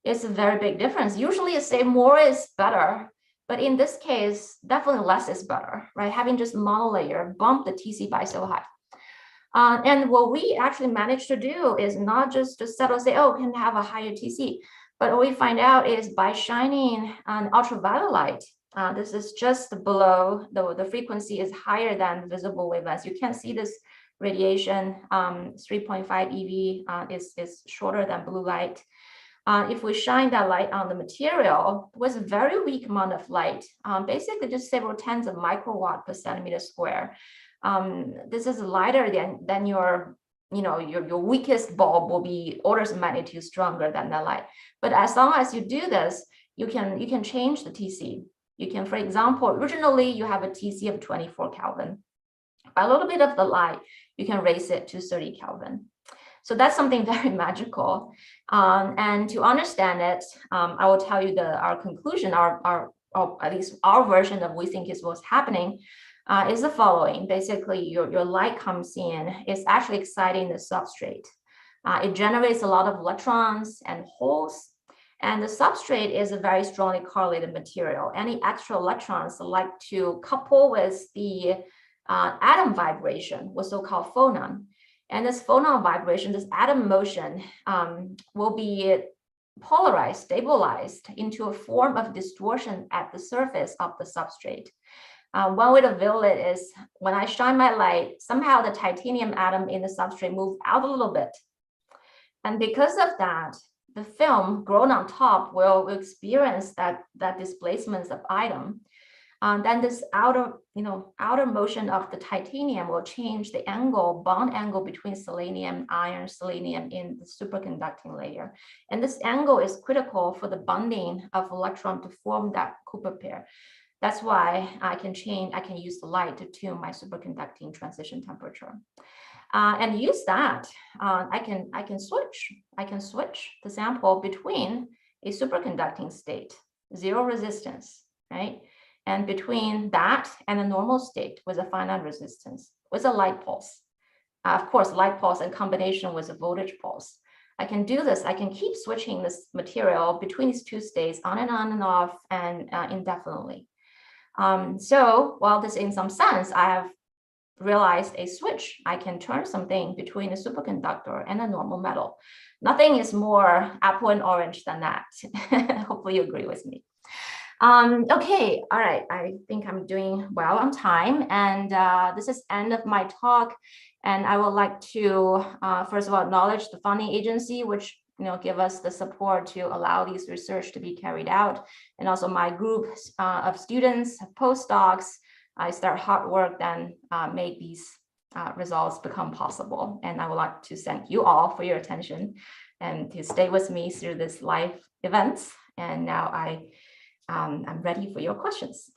It's a very big difference. Usually it say more is better, but in this case, definitely less is better, right? Having just monolayer bump the TC by so high. And what we actually managed to do is not just to settle, say, oh, can have a higher TC, but what we find out is by shining an ultraviolet light, this is just below, the frequency is higher than visible wavelengths. You can't see this radiation, 3.5 eV is shorter than blue light. If we shine that light on the material with a very weak amount of light, basically just several tens of microwatt per centimeter square, this is lighter than your weakest bulb will be orders of magnitude stronger than that light. But as long as you do this, you can change the TC. You can, for example, originally you have a TC of 24 Kelvin. By a little bit of the light, you can raise it to 30 Kelvin. So that's something very magical. And to understand it, I will tell you our conclusion, or at least our version of we think is what's happening, is the following. Basically, your light comes in, it's actually exciting the substrate. It generates a lot of electrons and holes, and the substrate is a very strongly correlated material. Any extra electrons like to couple with the atom vibration, what's so-called phonon. And this phonon vibration, this atom motion, will be polarized, stabilized into a form of distortion at the surface of the substrate. One way to view it is when I shine my light, somehow the titanium atom in the substrate moves out a little bit. And because of that, the film grown on top will experience that displacement of atom. Then this outer motion of the titanium will change the bond angle between selenium, iron, selenium in the superconducting layer. And this angle is critical for the bonding of electron to form that Cooper pair. That's why I can use the light to tune my superconducting transition temperature. And use that, I can switch the sample between a superconducting state, zero resistance, right? And between that and a normal state with a finite resistance, with a light pulse. Of course, light pulse in combination with a voltage pulse. I can do this, I can keep switching this material between these two states on and off and indefinitely. So while this in some sense, I have realized a switch, I can turn something between a superconductor and a normal metal. Nothing is more apple and orange than that. Hopefully you agree with me. Okay, all right, I think I'm doing well on time, and this is end of my talk, and I would like to first of all acknowledge the funding agency, which give us the support to allow these research to be carried out, and also my group of students, postdocs. I start hard work, then make these results become possible. And I would like to thank you all for your attention and to stay with me through this live events. And now I'm ready for your questions.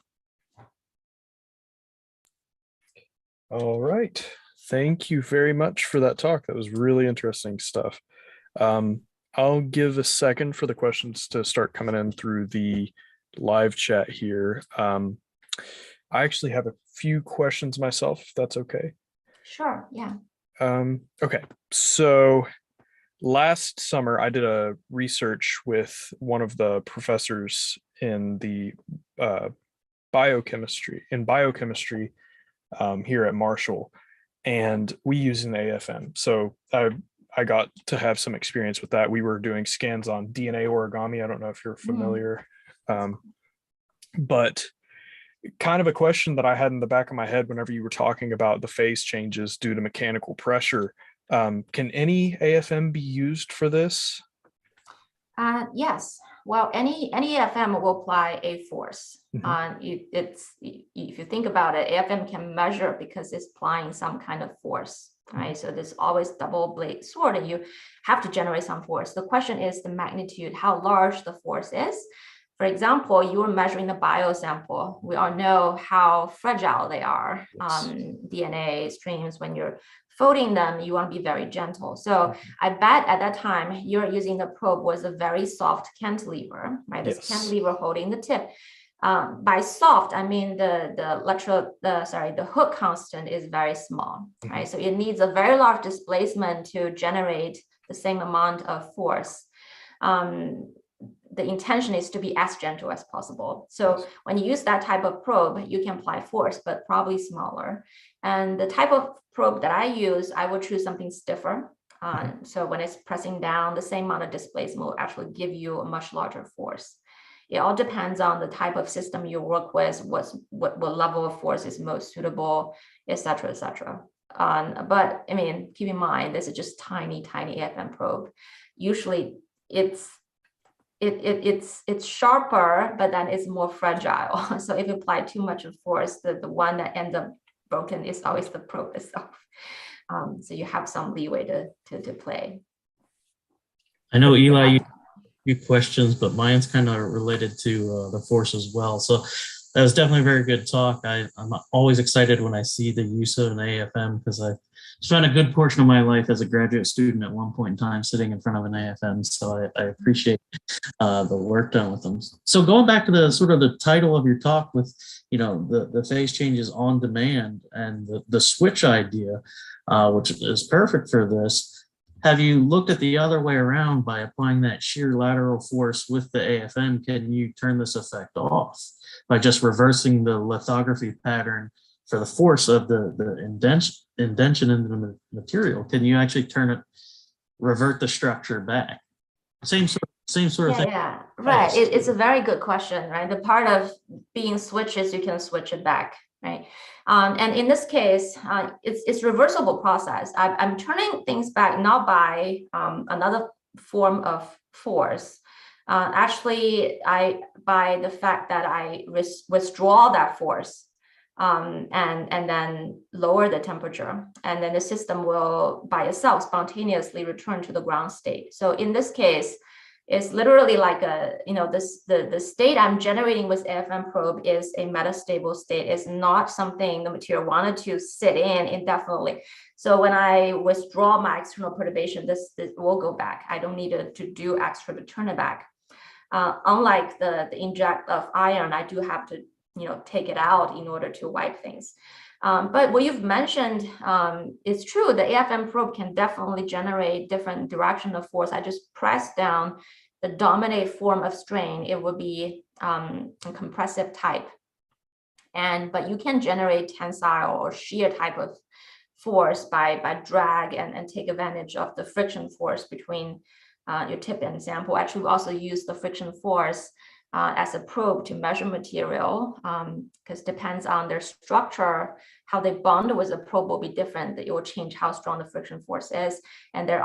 All right. Thank you very much for that talk. That was really interesting stuff. I'll give a second for the questions to start coming in through the live chat here. I actually have a few questions myself, if that's okay. Sure, yeah. Okay, so last summer I did a research with one of the professors in the biochemistry here at Marshall, and we use an AFM. So I got to have some experience with that. We were doing scans on DNA origami. I don't know if you're familiar, but kind of a question that I had in the back of my head whenever you were talking about the phase changes due to mechanical pressure. Can any AFM be used for this? Yes. Well, any AFM will apply a force. If you think about it, AFM can measure because it's applying some kind of force, right? So there's always double blade sword, and you have to generate some force. The question is the magnitude, how large the force is. For example, you were measuring the biosample. We all know how fragile they are. DNA streams, when you're folding them, you want to be very gentle. So I bet at that time you're using the probe was a very soft cantilever, right? This Yes. cantilever holding the tip. By soft, I mean the hook constant is very small, right? So it needs a very large displacement to generate the same amount of force. The intention is to be as gentle as possible. So when you use that type of probe, you can apply force, but probably smaller. And the type of probe that I use, I will choose something stiffer. So when it's pressing down, the same amount of displacement will actually give you a much larger force. It all depends on the type of system you work with, what level of force is most suitable, et cetera, et cetera. But I mean, keep in mind, this is just tiny AFM probe. Usually it's sharper, but then it's more fragile. So if you apply too much of force, the one that ends up broken is always the probe itself. So you have some leeway to play. I know, Eli, you few questions, but mine's kind of related to the force as well. So that was definitely a very good talk. I'm always excited when I see the use of an AFM because I spent a good portion of my life as a graduate student at one point in time sitting in front of an AFM. So I appreciate the work done with them. So going back to the sort of the title of your talk with, the phase changes on demand and the switch idea, which is perfect for this. Have you looked at the other way around by applying that shear lateral force with the AFM? Can you turn this effect off by just reversing the lithography pattern for the force of the indention in the material? Can you actually revert the structure back? Same sort of thing. Yeah, right. It's a very good question, right? The part of being switches, you can switch it back, right? And in this case, it's reversible process. I'm turning things back not by another form of force. Actually, by the fact that I withdraw that force and then lower the temperature, and then the system will by itself spontaneously return to the ground state. So in this case, it's literally like the state I'm generating with AFM probe is a metastable state. It's not something the material wanted to sit in indefinitely. So when I withdraw my external perturbation, this will go back. I don't need to do extra to turn it back. Unlike the inject of iron, I do have to take it out in order to wipe things. But what you've mentioned is true. The AFM probe can definitely generate different direction of force. I just press down the dominant form of strain. It would be a compressive type. But you can generate tensile or shear type of force by drag and take advantage of the friction force between your tip and sample. Actually, we also use the friction force as a probe to measure material, because depends on their structure, how they bond with the probe will be different. It will change how strong the friction force is. And there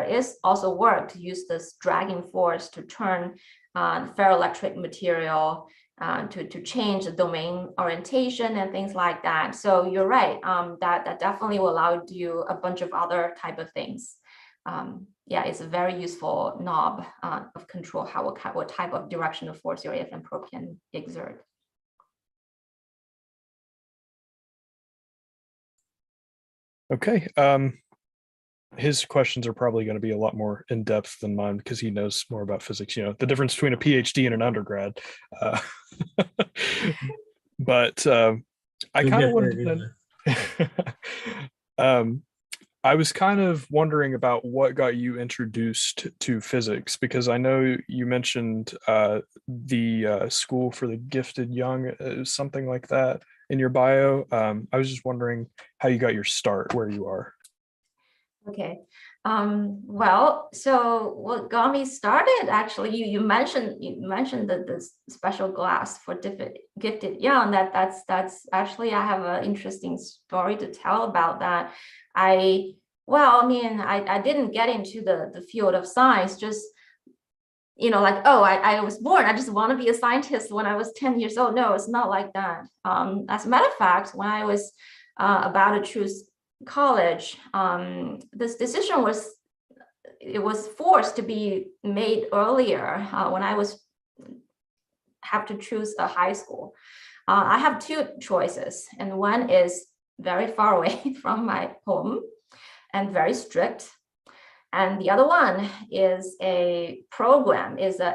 is also work to use this dragging force to turn ferroelectric material to change the domain orientation and things like that. So you're right, that definitely will allow you to do a bunch of other type of things. Yeah, it's a very useful knob of control what type of direction of force your AFM probe can exert. Okay. His questions are probably going to be a lot more in depth than mine because he knows more about physics. The difference between a PhD and an undergrad. But I kind of wanted to. I was kind of wondering about what got you introduced to physics, because I know you mentioned the School for the Gifted Young, something like that in your bio. I was just wondering how you got your start where you are. Okay. Well, so what got me started, actually, you mentioned the special glass for gifted young. That's actually, I have an interesting story to tell about that. I didn't get into the field of science just, I was born, I just want to be a scientist when I was 10 years old. No, it's not like that. As a matter of fact, when I was about to choose college, this decision was forced to be made earlier when I have to choose a high school. I have two choices, and one is very far away from my home, and very strict. And the other one is an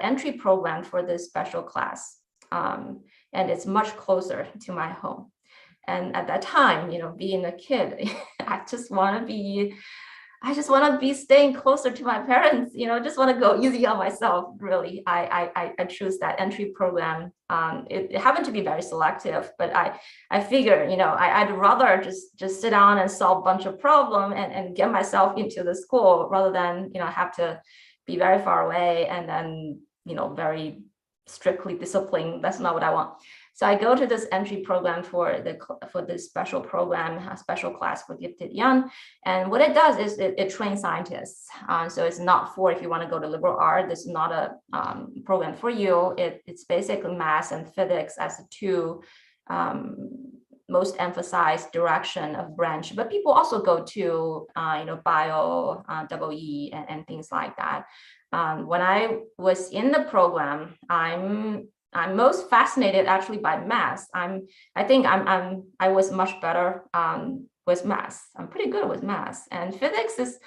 entry program for this special class. And it's much closer to my home. And at that time, being a kid, I just want to be staying closer to my parents, just want to go easy on myself, really. I choose that entry program. It happened to be very selective, but I figure, I'd rather just sit down and solve a bunch of problems and get myself into the school rather than, have to be very far away and then, very strictly disciplined. That's not what I want. So I go to this entry program for this special program, a special class for gifted young. And what it does is it trains scientists. So it's not for if you want to go to liberal art, this is not a program for you. It's basically math and physics as the two most emphasized direction of branch. But people also go to, bio, EE, and things like that. When I was in the program, I'm most fascinated actually by math. I was much better with math. I'm pretty good with math. And physics is,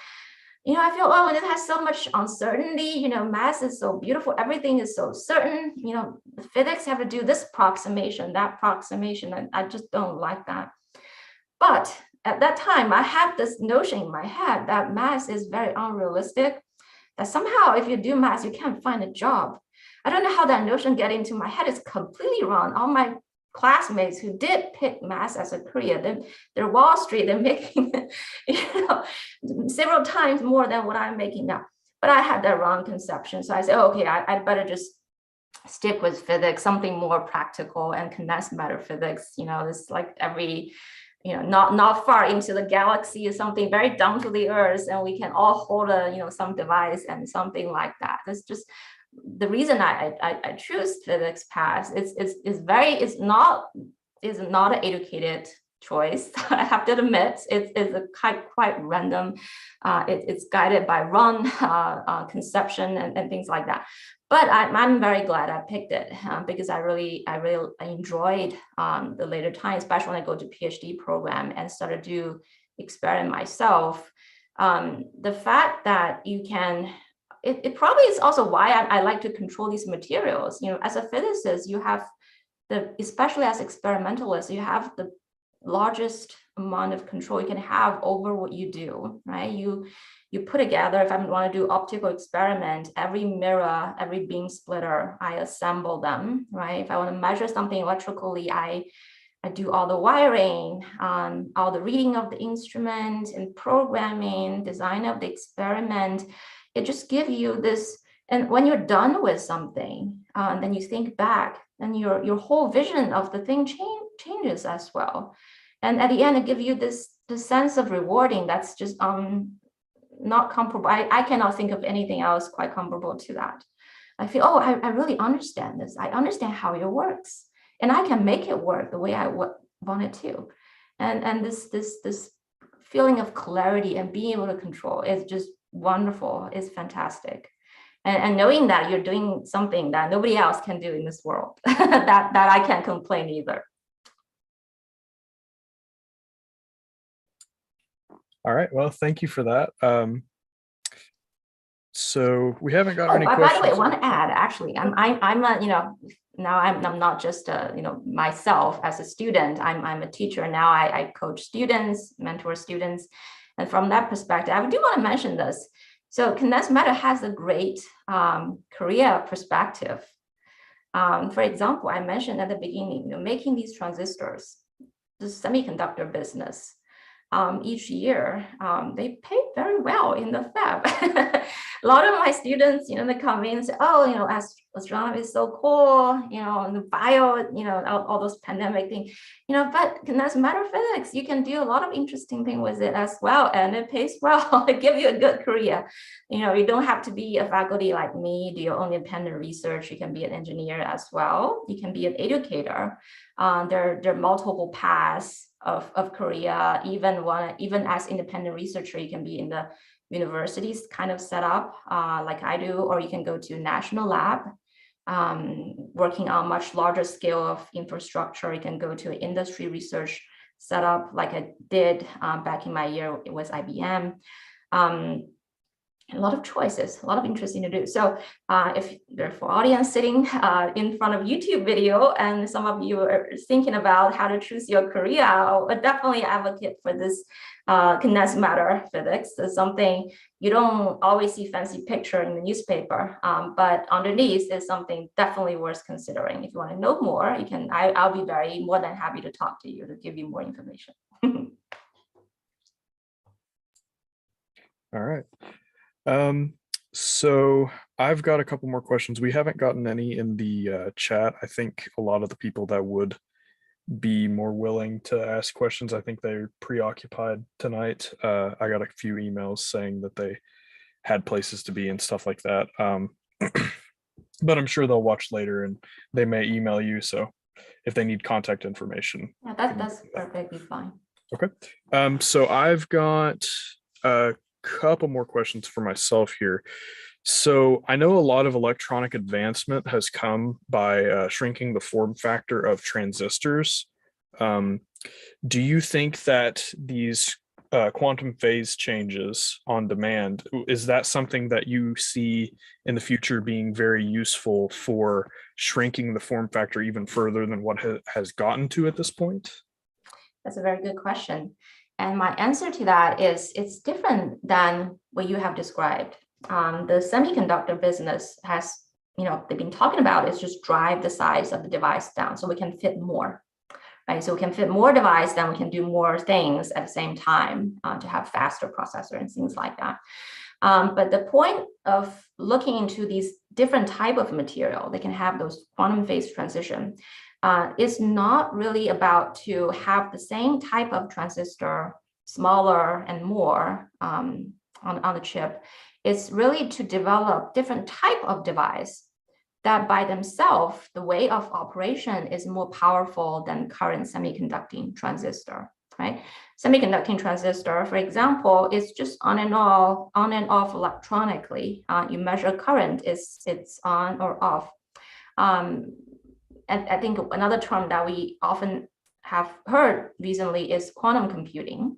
I feel, when it has so much uncertainty, math is so beautiful. Everything is so certain, physics have to do this approximation, that approximation. And I just don't like that. But at that time, I had this notion in my head that math is very unrealistic, that somehow if you do math, you can't find a job. I don't know how that notion get into my head. It's completely wrong. All my classmates who did pick math as a career, they're Wall Street, they're making several times more than what I'm making now. But I had that wrong conception. So I said, okay, I'd better just stick with physics, something more practical and condensed matter physics. It's like every, not far into the galaxy is something very down to the earth, and we can all hold a, some device and something like that. That's just the reason I choose physics path. It's not an educated choice. I have to admit, it's a quite random. It's guided by wrong conception and things like that. But I'm very glad I picked it because I really enjoyed the later time, especially when I go to PhD program and started to experiment myself. The fact that you can. It probably is also why I like to control these materials. As a physicist, you have especially as experimentalist, you have the largest amount of control you can have over what you do, right? You put together, if I want to do optical experiment, every mirror, every beam splitter, I assemble them, right? If I want to measure something electrically, I do all the wiring, all the reading of the instrument and programming, design of the experiment. It just gives you this, and when you're done with something, then you think back, and your whole vision of the thing changes as well. And at the end, it gives you this sense of rewarding that's just not comparable. I cannot think of anything else quite comparable to that. I feel, I really understand this. I understand how it works, and I can make it work the way I want it to. And this feeling of clarity and being able to control is just wonderful. It's fantastic. And knowing that you're doing something that nobody else can do in this world, that I can't complain either. All right. Well, thank you for that. So we haven't got any by questions. By the way, I want to add, actually, I'm a, now I'm not just myself as a student. I'm a teacher now. I coach students, mentor students, and from that perspective, I do want to mention this. So condensed matter has a great career perspective. For example, I mentioned at the beginning, making these transistors, the semiconductor business. Each year, they pay very well in the fab. A lot of my students, they come in and say, oh, astronomy is so cool, and the bio, all those pandemic things, but condensed matter physics, you can do a lot of interesting things with it as well, and it pays well. It gives you a good career. You don't have to be a faculty like me, do your own independent research. You can be an engineer as well. You can be an educator. There are multiple paths of career. Even as independent researcher, you can be in the universities kind of set up like I do, or you can go to national lab, working on much larger scale of infrastructure. You can go to industry research setup like I did back in my year with IBM. A lot of choices, a lot of interesting to do. So if you're for audience sitting in front of YouTube video and some of you are thinking about how to choose your career, I'll definitely advocate for this condensed matter physics. It's something you don't always see fancy picture in the newspaper, but underneath is something definitely worth considering. If you want to know more, you can. I'll be more than happy to talk to you to give you more information. All right. So I've got a couple more questions. We haven't gotten any in the chat. I think a lot of the people that would be more willing to ask questions, I think they're preoccupied tonight. I got a few emails saying that they had places to be and stuff like that. But I'm sure they'll watch later and they may email you. So if they need contact information. Yeah, that's perfectly fine. Okay. So I've got a couple more questions for myself here. So I know a lot of electronic advancement has come by shrinking the form factor of transistors. Do you think that these quantum phase changes on demand, is that something that you see in the future being very useful for shrinking the form factor even further than what has gotten to at this point? That's a very good question. And my answer to that is it's different than what you have described. The semiconductor business has, they've been talking about is just drive the size of the device down so we can fit more, right? So we can fit more device, then we can do more things at the same time to have faster processor and things like that. But the point of looking into these different type of material, they can have those quantum phase transition, is not really about to have the same type of transistor, smaller and more on the chip. It's really to develop different type of device that by themselves, the way of operation is more powerful than current semiconducting transistor, right? Semiconducting transistor, for example, is just on and off electronically. You measure current, it's on or off. And I think another term that we often have heard recently is quantum computing,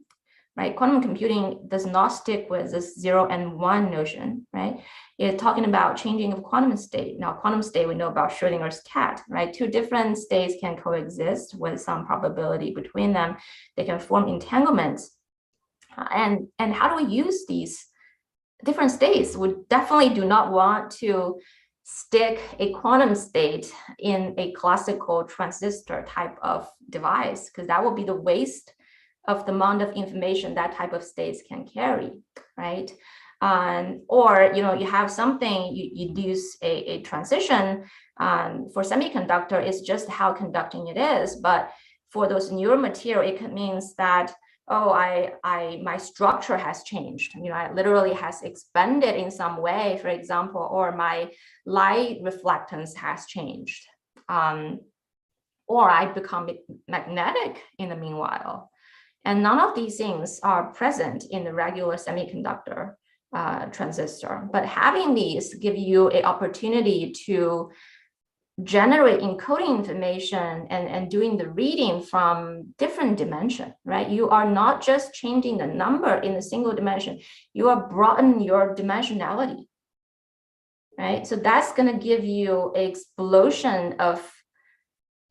right? Quantum computing does not stick with this 0 and 1 notion, right? It's talking about changing of quantum state. Now, quantum state, we know about Schrodinger's cat, right? Two different states can coexist with some probability between them. They can form entanglements. And how do we use these different states? We definitely do not want to stick a quantum state in a classical transistor type of device, because that will be the waste of the amount of information that type of states can carry, right? Or you have something, you use a transition for semiconductor, it's just how conducting it is. But for those newer material, it means that, oh, my structure has changed. I literally has expanded in some way, for example, or my light reflectance has changed. Or I become magnetic in the meanwhile. And none of these things are present in the regular semiconductor transistor. But having these give you an opportunity to generate encoding information and doing the reading from different dimension, right? You are not just changing the number in a single dimension, you are broadening your dimensionality, right? So that's going to give you an explosion of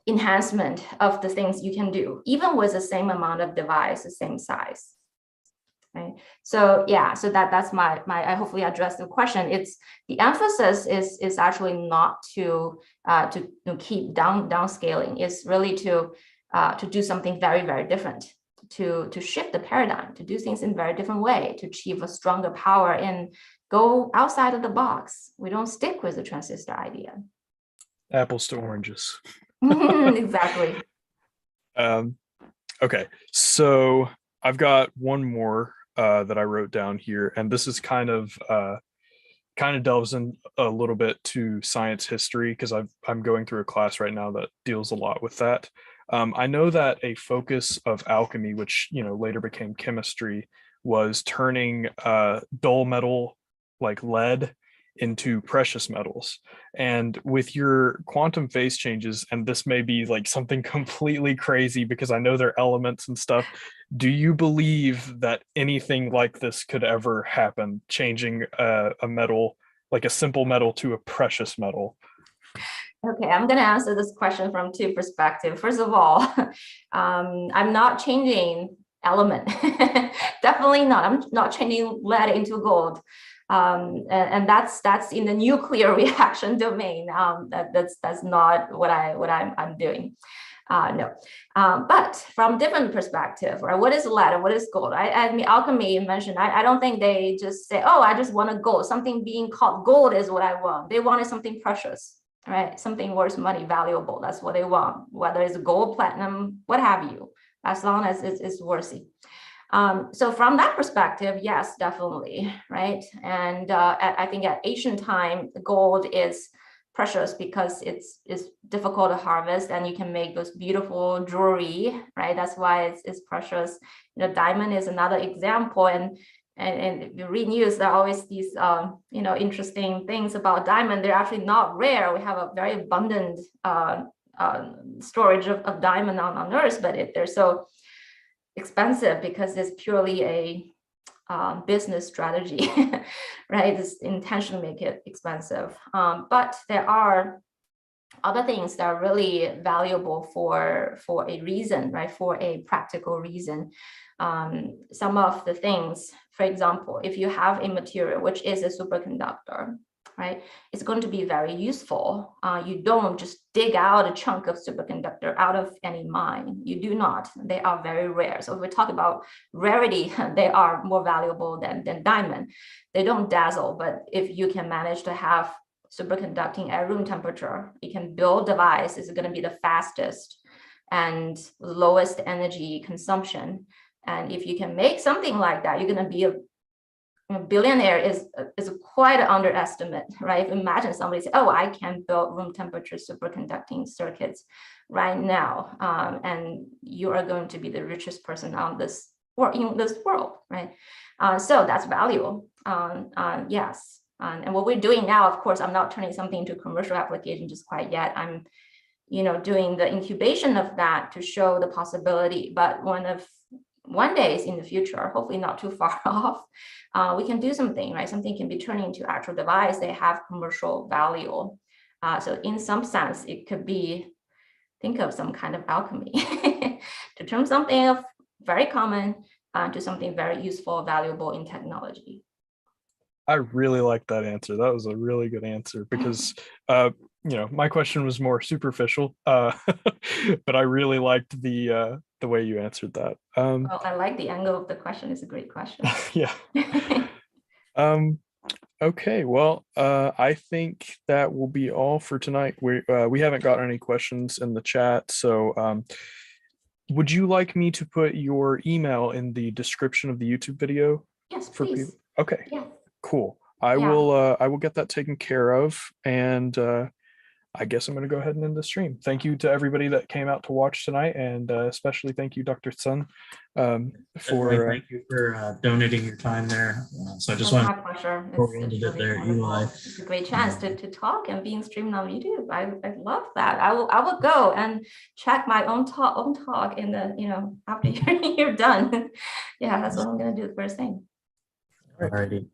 enhancement of the things you can do, even with the same amount of device, the same size. Right. So yeah, so that's my I hopefully addressed the question. It's the emphasis is actually not to keep downscaling. It's really to do something very, very different, to shift the paradigm, to do things in a very different way, to achieve a stronger power and go outside of the box. We don't stick with the transistor idea. Apples to oranges. Exactly. Okay, so I've got one more that I wrote down here, and this is kind of delves in a little bit to science history, because I'm going through a class right now that deals a lot with that. I know that a focus of alchemy, which later became chemistry, was turning dull metal like lead into precious metals. And with your quantum phase changes, and this may be like something completely crazy because I know they're elements and stuff, do you believe that anything like this could ever happen, changing a metal, like a simple metal, to a precious metal? Okay, I'm going to answer this question from two perspectives. First of all, I'm not changing element. Definitely not. I'm not changing lead into gold. And that's in the nuclear reaction domain. That's not what I'm doing. No. But from different perspective, right? What is lead and what is gold? I mean, alchemy mentioned, I don't think they just say, oh, I just want a gold. Something being called gold is what I want. They wanted something precious, right? Something worth money, valuable. That's what they want, whether it's gold, platinum, what have you, as long as it's worthy. So from that perspective, yes, definitely, right? And I think at ancient time, gold is precious because it's difficult to harvest, and you can make those beautiful jewelry, right? That's why it's precious. You know, diamond is another example, and if you read news, there are always these interesting things about diamond. They're actually not rare. We have a very abundant storage of diamond on Earth, but they're so expensive because it's purely a business strategy, right? It's intentionally make it expensive. But there are other things that are really valuable for a reason, right? For a practical reason. Some of the things, for example, if you have a material which is a superconductor, right, it's going to be very useful. You don't just dig out a chunk of superconductor out of any mine. You do not. They are very rare. So if we talk about rarity, they are more valuable than diamond. They don't dazzle, but if you can manage to have superconducting at room temperature, you can build a device. It's going to be the fastest and lowest energy consumption. And if you can make something like that, you're going to be a billionaire is quite an underestimate, right? Imagine somebody say, oh, I can build room temperature superconducting circuits right now. And you are going to be the richest person on this in this world, right? So that's valuable. Yes. And what we're doing now, of course, I'm not turning something into commercial application just quite yet. I'm, doing the incubation of that to show the possibility. But one day in the future, hopefully not too far off, we can do something, right? Something can be turned into actual device. They have commercial value. So in some sense, it could be, think of some kind of alchemy to turn something of very common to something very useful, valuable in technology. I really like that answer. That was a really good answer because, my question was more superficial, but I really liked the way you answered that. Well, I like the angle of the question. It's a great question. Yeah. Okay. Well, I think that will be all for tonight. We haven't got any questions in the chat, so would you like me to put your email in the description of the YouTube video? Yes, please. People? Okay. Yeah. Cool. I will get that taken care of, and I guess I'm going to go ahead and end the stream. Thank you to everybody that came out to watch tonight, and especially thank you, Dr. Sun, for thank you for donating your time there. So I just That's want my pleasure. It's It's a great chance to talk and being streamed on YouTube. I love that. I will go and check my own talk in the after you're done. Yeah, that's what I'm gonna do the first thing. Alrighty.